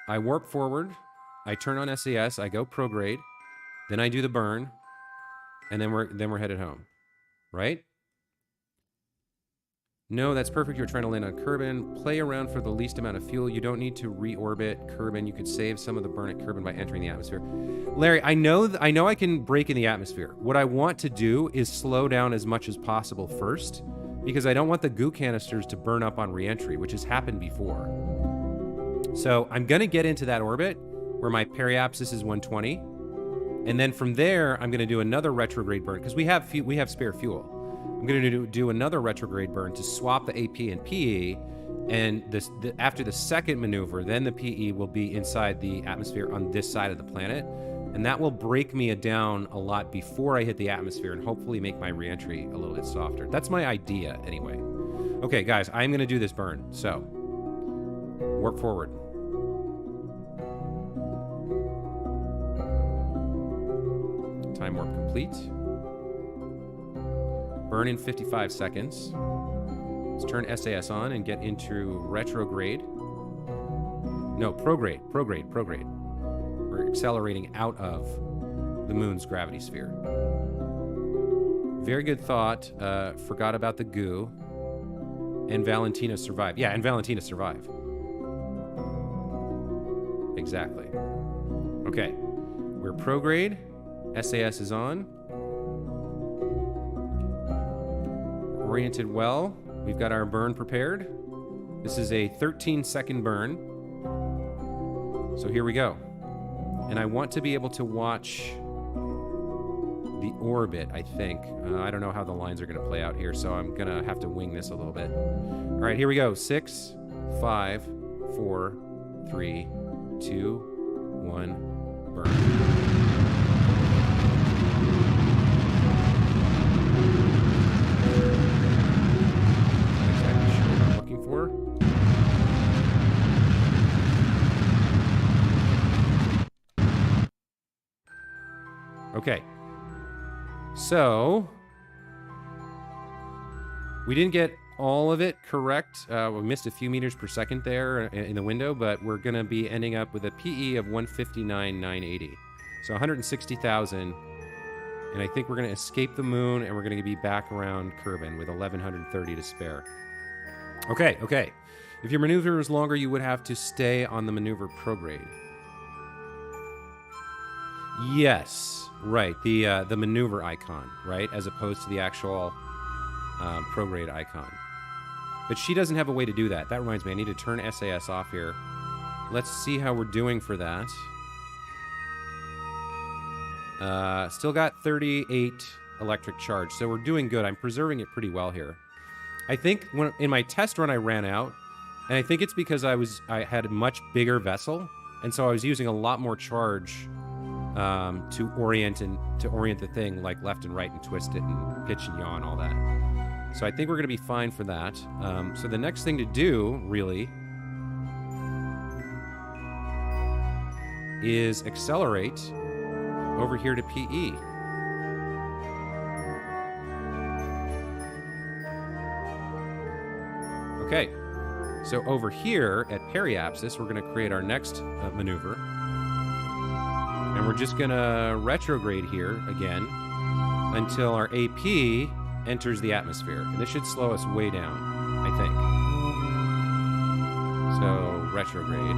I warp forward, I turn on SAS, I go prograde, then I do the burn, and then we're headed home. Right? No, that's perfect. You're trying to land on Kerbin. Play around for the least amount of fuel. You don't need to reorbit Kerbin. You could save some of the burn at Kerbin by entering the atmosphere. Larry, I know I can break in the atmosphere. What I want to do is slow down as much as possible first, because I don't want the goo canisters to burn up on reentry, which has happened before. So I'm going to get into that orbit where my periapsis is 120. And then from there, I'm going to do another retrograde burn, because we have spare fuel. I'm going to do another retrograde burn to swap the AP and PE, and after the second maneuver, then the PE will be inside the atmosphere on this side of the planet, and that will break me down a lot before I hit the atmosphere and hopefully make my reentry a little bit softer. That's my idea, anyway. Okay, guys, I'm going to do this burn, so warp forward. Time warp complete. Burn in 55 seconds. Let's turn SAS on and get into retrograde. No, prograde. We're accelerating out of the moon's gravity sphere. Very good thought. Forgot about the goo. And Valentina survived. Yeah, and Valentina survived. Exactly. Okay. We're prograde. SAS is on. Oriented well. We've got our burn prepared. This is a 13-second burn. So here we go. And I want to be able to watch the orbit, I think. I don't know how the lines are going to play out here, so I'm going to have to wing this a little bit. All right, here we go. 6, 5, 4, 3, 2, 1, burn. Okay. So we didn't get all of it correct. We missed a few meters per second there in the window, but we're going to be ending up with a PE of 159,980. So 160,000. And I think we're going to escape the moon, and we're going to be back around Kerbin with 1,130 to spare. Okay, okay. If your maneuver is longer, you would have to stay on the maneuver prograde. Yes, right. The maneuver icon, right, as opposed to the actual prograde icon. But she doesn't have a way to do that. That reminds me, I need to turn SAS off here. Let's see how we're doing for that. Still got 38 electric charge, so we're doing good. I'm preserving it pretty well here. I think in my test run I ran out, and I think it's because I had a much bigger vessel, and so I was using a lot more charge to orient the thing like left and right and twist it and pitch and yaw and all that. So I think we're going to be fine for that. So the next thing to do, really, is accelerate over here to PE. Okay, so over here at periapsis, we're going to create our next maneuver. And we're just going to retrograde here again until our AP enters the atmosphere. And this should slow us way down, I think. So, retrograde.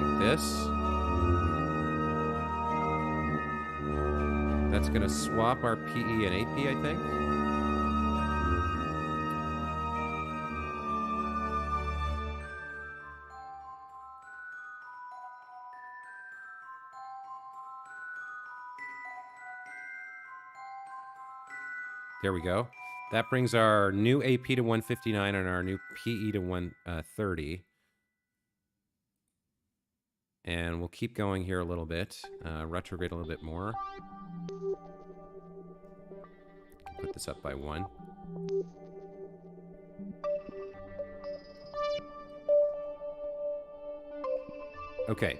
Like this. That's going to swap our PE and AP, I think. There we go. That brings our new AP to 159 and our new PE to 130. And we'll keep going here a little bit. Retrograde a little bit more. Put this up by 1. Okay.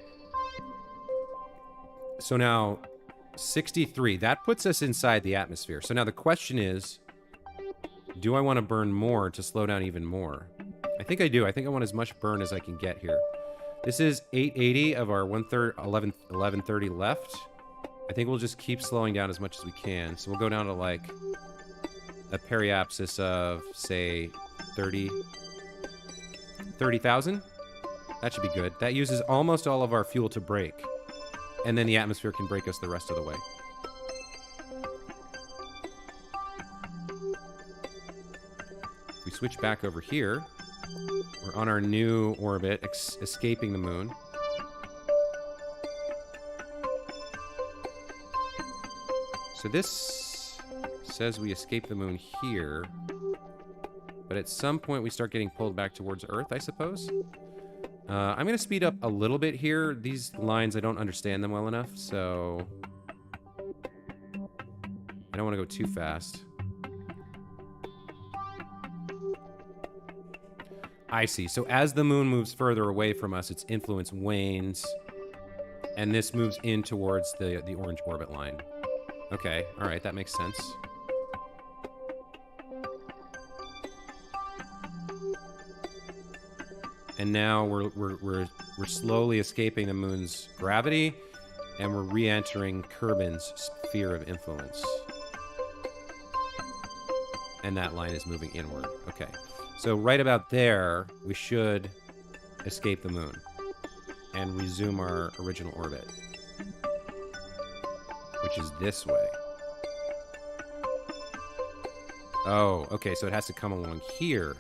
So now 63. That puts us inside the atmosphere. So now the question is, do I want to burn more to slow down even more? I think I do. I think I want as much burn as I can get here. This is 880 of our 1130 left. I think we'll just keep slowing down as much as we can. So we'll go down to like a periapsis of, say, 30,000. That should be good. That uses almost all of our fuel to brake. And then the atmosphere can brake us the rest of the way. We switch back over here. We're on our new orbit, escaping the moon. So this says we escape the moon here. But at some point we start getting pulled back towards Earth, I suppose. I'm going to speed up a little bit here. These lines, I don't understand them well enough, so I don't want to go too fast. I see. So as the moon moves further away from us, its influence wanes, and this moves in towards the orange orbit line. Okay, all right, that makes sense. And now we're slowly escaping the moon's gravity, and we're re-entering Kerbin's sphere of influence. And that line is moving inward. Okay. So right about there, we should escape the moon and resume our original orbit, which is this way. Oh, okay, so it has to come along here.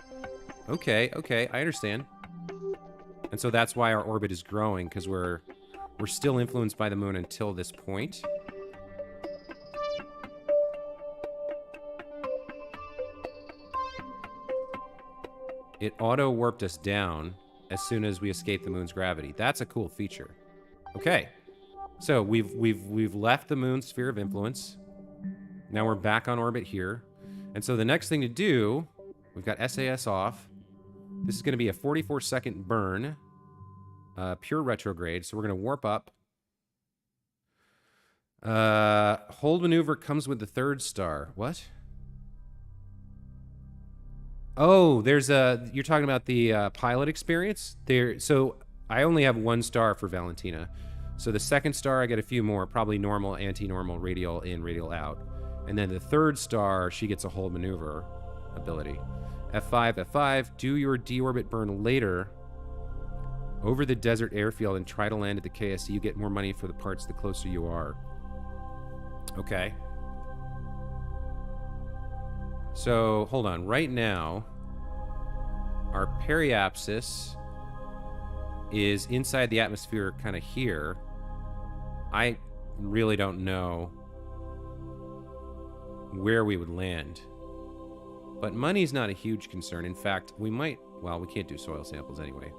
Okay, okay, I understand. And so that's why our orbit is growing, because we're still influenced by the moon until this point. It auto-warped us down as soon as we escaped the moon's gravity. That's a cool feature. Okay, so we've left the moon's sphere of influence. Now we're back on orbit here. And so the next thing to do, we've got SAS off. This is going to be a 44-second burn, pure retrograde. So we're going to warp up Hold maneuver comes with the 3rd star. What? Oh, there's a... You're talking about the pilot experience? So I only have 1 star for Valentina. So the 2nd star, I get a few more. Probably normal, anti-normal, radial in, radial out. And then the 3rd star, she gets a hold maneuver ability. F5, F5. Do your deorbit burn later over the desert airfield and try to land at the KSC. You get more money for the parts the closer you are. Okay. So, hold on. Right now, our periapsis is inside the atmosphere kind of here. I really don't know where we would land. But money's not a huge concern. In fact, we might... Well, we can't do soil samples anyway.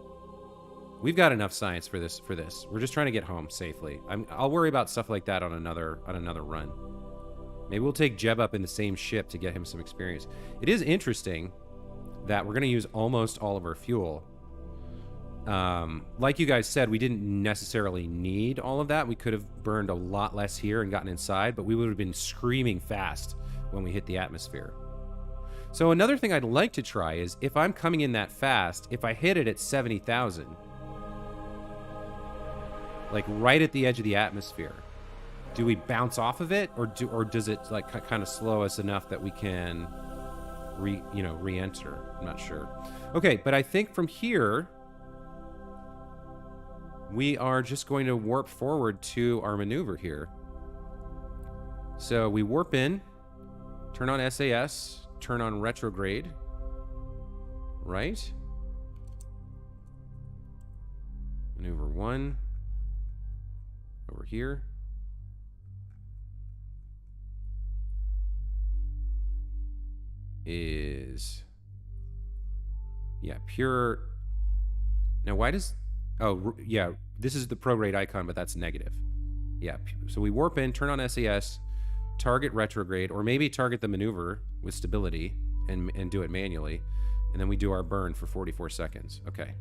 We've got enough science for this. We're just trying to get home safely. I'll worry about stuff like that on another run. Maybe we'll take Jeb up in the same ship to get him some experience. It is interesting that we're going to use almost all of our fuel. Like you guys said, we didn't necessarily need all of that. We could have burned a lot less here and gotten inside, but we would have been screaming fast when we hit the atmosphere. So another thing I'd like to try is, if I'm coming in that fast, if I hit it at 70,000... like right at the edge of the atmosphere, do we bounce off of it, or does it like kind of slow us enough that we can re-enter? I'm not sure. Okay, but I think from here we are just going to warp forward to our maneuver here. So we warp in, turn on SAS, turn on retrograde, right? Maneuver 1 over here. Is... yeah, pure... Now, why does... oh, yeah, this is the prograde icon, but that's negative. Yeah, so we warp in, turn on SAS, target retrograde, or maybe target the maneuver with stability and do it manually, and then we do our burn for 44 seconds. Okay.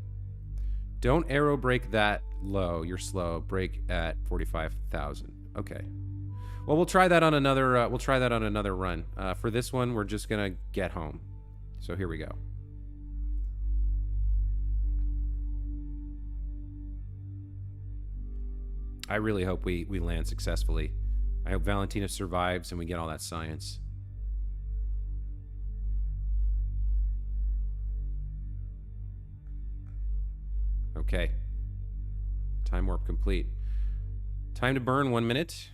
Don't aero brake that low. You're slow. Brake at 45,000. Okay. Well, we'll try that on another. We'll try that on another run. For this one, we're just gonna get home. So here we go. I really hope we land successfully. I hope Valentina survives and we get all that science. Okay. Time warp complete. Time to burn 1 minute.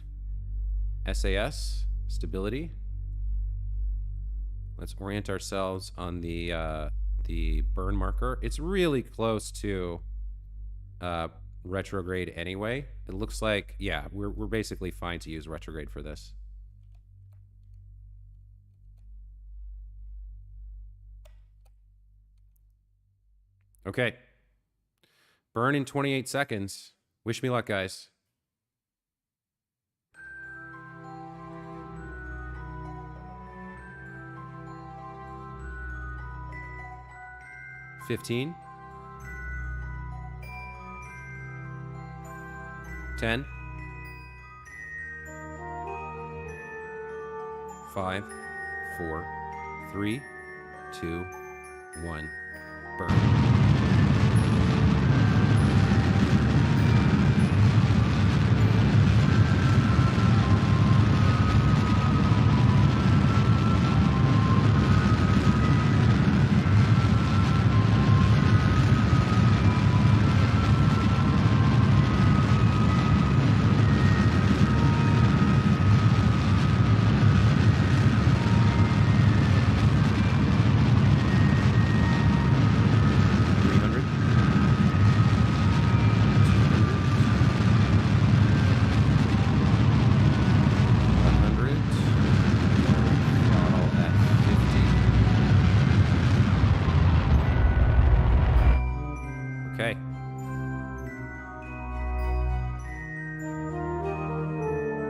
SAS. Stability. Let's orient ourselves on the burn marker. It's really close to retrograde anyway. It looks like, yeah, we're basically fine to use retrograde for this. Okay. Burn in 28 seconds. Wish me luck, guys. $15. 10. 5, 4, 3, 2, 1. Burn.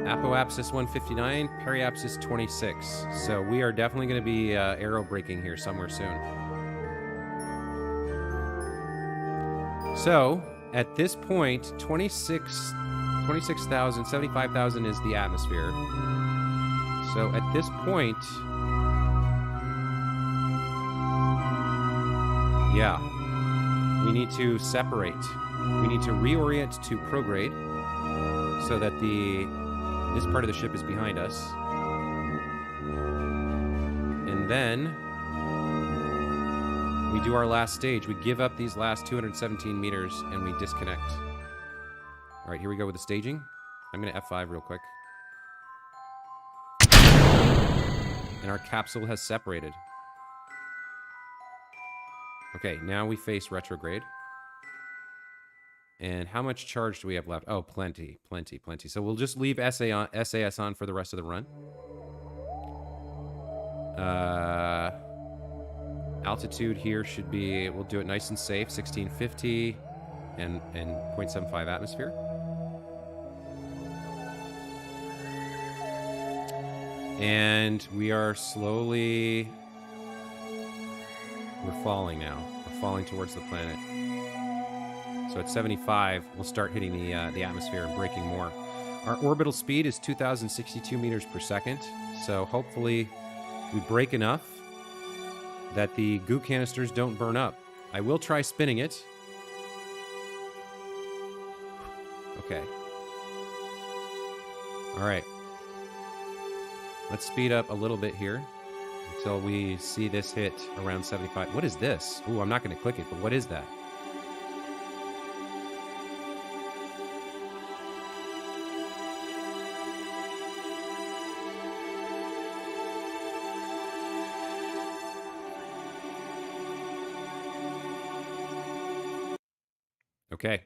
Apoapsis 159, periapsis 26. So we are definitely going to be aero braking here somewhere soon. So at this point, 26 26,000, 75,000 is the atmosphere. So at this point, yeah, we need to separate. We need to reorient to prograde so that this part of the ship is behind us. And then we do our last stage. We give up these last 217 meters and we disconnect. All right, here we go with the staging. I'm going to F5 real quick. And our capsule has separated. Okay, now we face retrograde. And how much charge do we have left? Oh, plenty, plenty, plenty. So we'll just leave SAS on for the rest of the run. Altitude here should be, we'll do it nice and safe, 1650 and 0.75 atmosphere. And we are slowly, we're falling now. We're falling towards the planet. So at 75, we'll start hitting the atmosphere and braking more. Our orbital speed is 2,062 meters per second. So hopefully we brake enough that the goo canisters don't burn up. I will try spinning it. Okay. All right. Let's speed up a little bit here until we see this hit around 75. What is this? Ooh, I'm not going to click it, but what is that? Okay.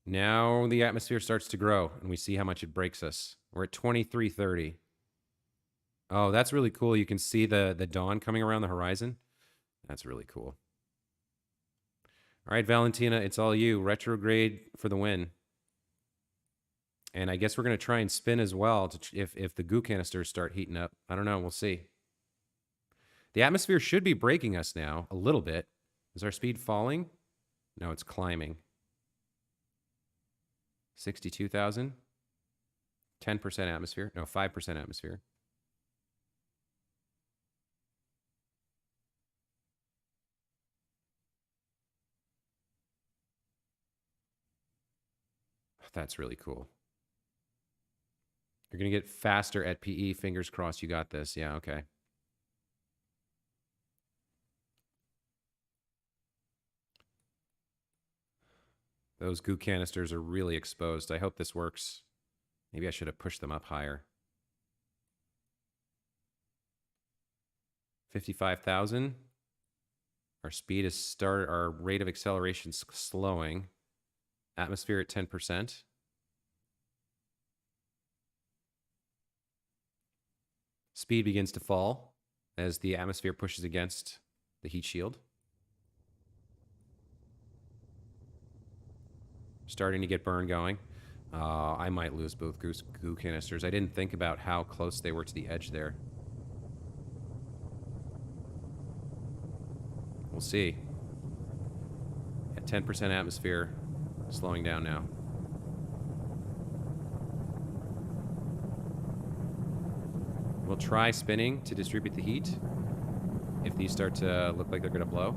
Now the atmosphere starts to grow, and we see how much it breaks us. We're at 2330. Oh, that's really cool. You can see the dawn coming around the horizon. That's really cool. All right, Valentina, it's all you. Retrograde for the win. And I guess we're going to try and spin as well if the goo canisters start heating up. I don't know. We'll see. The atmosphere should be breaking us now a little bit. Is our speed falling? No, it's climbing. 62,000. 10% atmosphere. No, 5% atmosphere. That's really cool. You're going to get faster at PE. Fingers crossed you got this. Yeah, okay. Those goo canisters are really exposed. I hope this works. Maybe I should have pushed them up higher. 55,000. Our speed is our rate of acceleration is slowing. Atmosphere at 10%. Speed begins to fall as the atmosphere pushes against the heat shield. Starting to get burn going. I might lose both goo canisters. I didn't think about how close they were to the edge there. We'll see. At 10% atmosphere, slowing down now. We'll try spinning to distribute the heat if these start to look like they're going to blow.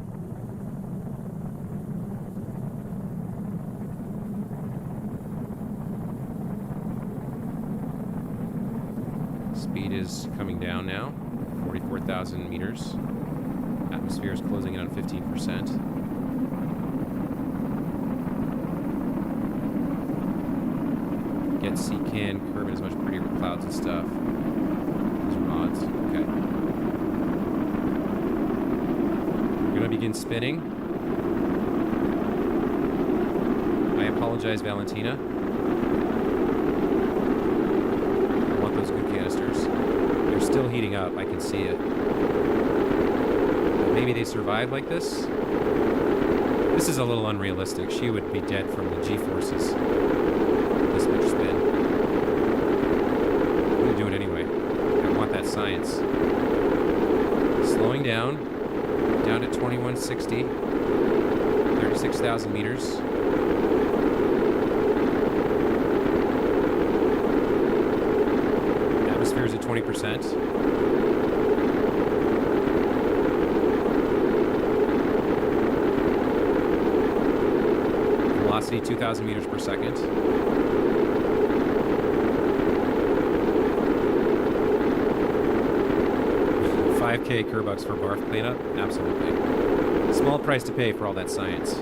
Speed is coming down now, 44,000 meters. Atmosphere is closing in on 15%. Get CCAN, Kerbin is much prettier with clouds and stuff. Those are mods. Okay. We're going to begin spinning. I apologize, Valentina. I want those good canisters. They're still heating up. I can see it. But maybe they survive like this? This is a little unrealistic. She would be dead from the G-forces. This much spin. I'm going to do it anyway. I want that science. Slowing down to 2160. 36,000 meters. 20%. Velocity 2,000 meters per second. 5K Kerbucks for barf cleanup? Absolutely. Small price to pay for all that science.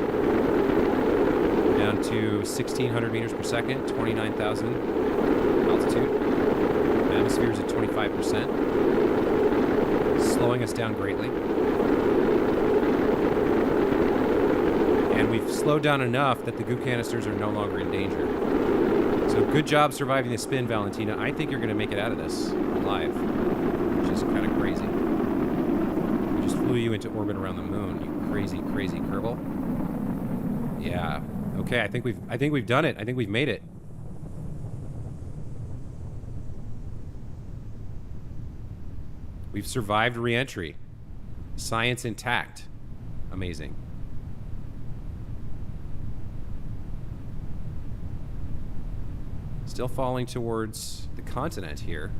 Down to 1,600 meters per second, 29,000 altitude. Atmosphere's at 25%. Slowing us down greatly. And we've slowed down enough that the goo canisters are no longer in danger. So good job surviving the spin, Valentina. I think you're going to make it out of this alive, which is kind of crazy. We just flew you into orbit around the moon, you crazy, crazy Kerbal. Yeah. Okay, I think we've done it. I think we've made it. We've survived re-entry. Science intact. Amazing. Still falling towards the continent here.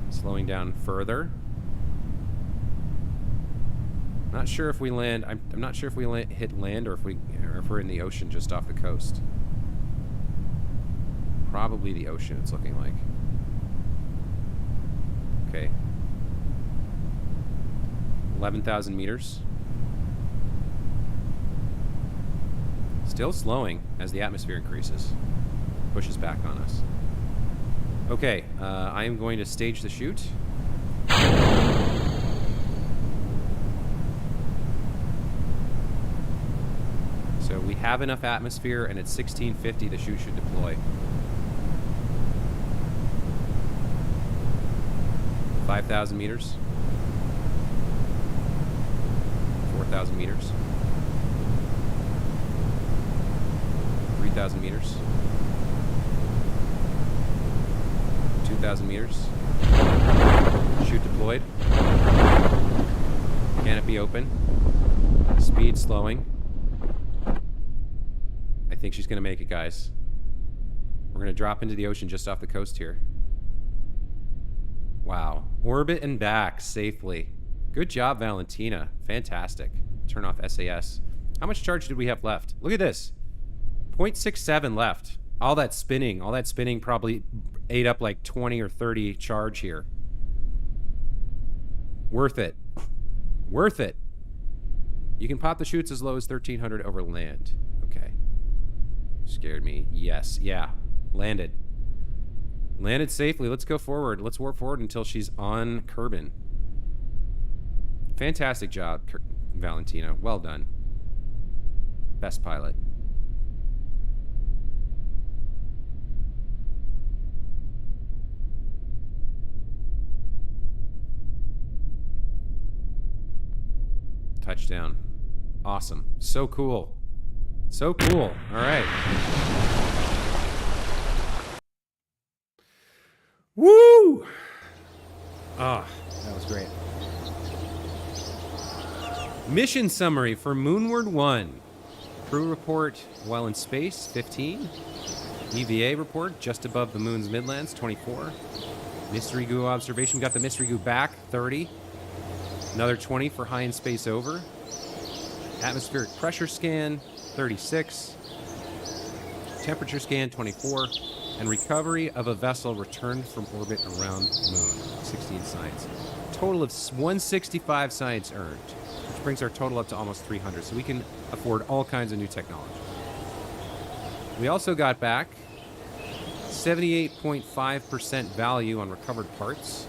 Slowing down further. Not sure if we land. I'm not sure if we hit land or if we're in the ocean just off the coast. Probably the ocean. It's looking like. Okay. 11,000 meters. Still slowing as the atmosphere increases. Pushes back on us. Okay, I am going to stage the chute. So we have enough atmosphere, and at 1650 the chute should deploy. 5,000 meters. 4,000 meters. 3,000 meters. 2,000 meters. Chute deployed. Canopy open. Speed slowing. I think she's going to make it, guys. We're going to drop into the ocean just off the coast here. Wow. Orbit and back safely. Good job, Valentina. Fantastic. Turn off SAS. How much charge did we have left? Look at this. 0.67 left. All that spinning probably ate up like 20 or 30 charge here. Worth it. Worth it. You can pop the chutes as low as 1,300 over land. Okay. Scared me. Yes. Yeah. Landed. Landed safely. Let's go forward. Let's warp forward until she's on Kerbin. Fantastic job, Valentina. Well done. Best pilot. Touchdown. Awesome. So cool. So cool. All right. Woo! Ah, that was great. Mission summary for Moonward 1. Crew report while in space, 15. EVA report just above the moon's midlands, 24. Mystery goo observation. We got the mystery goo back, 30. Another 20 for high in space over. Atmospheric pressure scan, 36. Temperature scan, 24. And recovery of a vessel returned from orbit around the moon, 16 science. Total of 165 science earned, which brings our total up to almost 300. So we can afford all kinds of new technology. We also got back 78.5% value on recovered parts.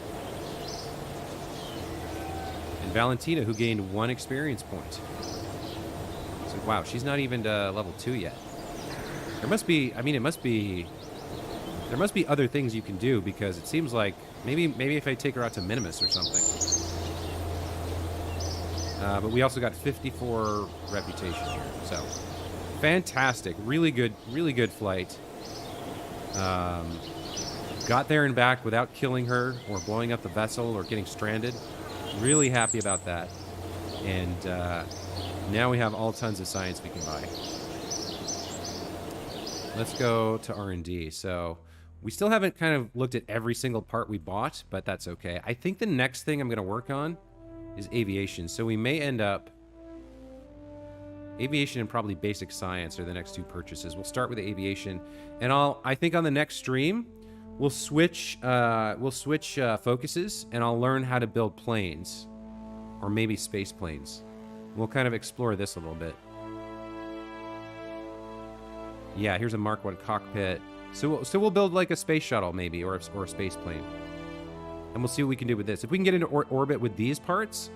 And Valentina, who gained 1 experience point. So, wow, she's not even to level 2 yet. There must be, I mean, there must be other things you can do, because it seems like maybe if I take her out to Minimus or something. But we also got 54 reputation here. So, fantastic. Really good flight. Got there and back without killing her or blowing up the vessel or getting stranded. Really happy about that. And now we have all tons of science we can buy. Let's go to R&D. So we still haven't kind of looked at every single part we bought, but that's okay. I think the next thing I'm going to work on is aviation. So we may end up... Aviation and probably basic science are the next two purchases. We'll start with aviation. And I think on the next stream, we'll switch focuses, and I'll learn how to build planes. Or maybe space planes. We'll kind of explore this a little bit. Yeah, here's a Mark 1 cockpit. So we'll build like a space shuttle maybe, or a space plane. And we'll see what we can do with this. If we can get into orbit with these parts,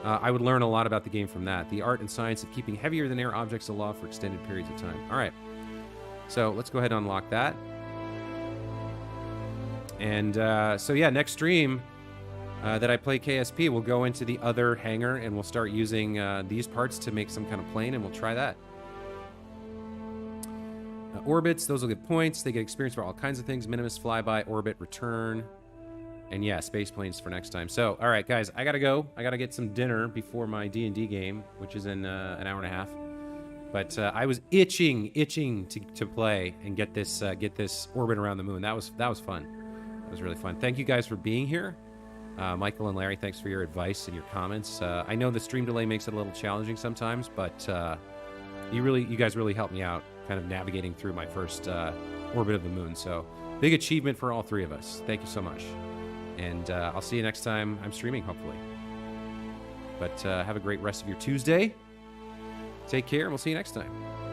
I would learn a lot about the game from that. The art and science of keeping heavier than air objects aloft for extended periods of time. All right. So let's go ahead and unlock that. And so yeah, next stream that I play KSP, we'll go into the other hangar and we'll start using these parts to make some kind of plane, and we'll try that. Orbits, those will get points. They get experience for all kinds of things. Minimus, flyby, orbit, return. And yeah, space planes for next time. So, all right, guys, I gotta go. I gotta get some dinner before my D&D game, which is in an hour and a half. But I was itching to play and get this orbit around the moon. That was fun. That was really fun. Thank you guys for being here. Michael and Larry, thanks for your advice and your comments. I know the stream delay makes it a little challenging sometimes, but you guys really helped me out, kind of navigating through my first orbit of the moon. So big achievement for all three of us. Thank you so much. And I'll see you next time I'm streaming, hopefully. But have a great rest of your Tuesday. Take care, and we'll see you next time.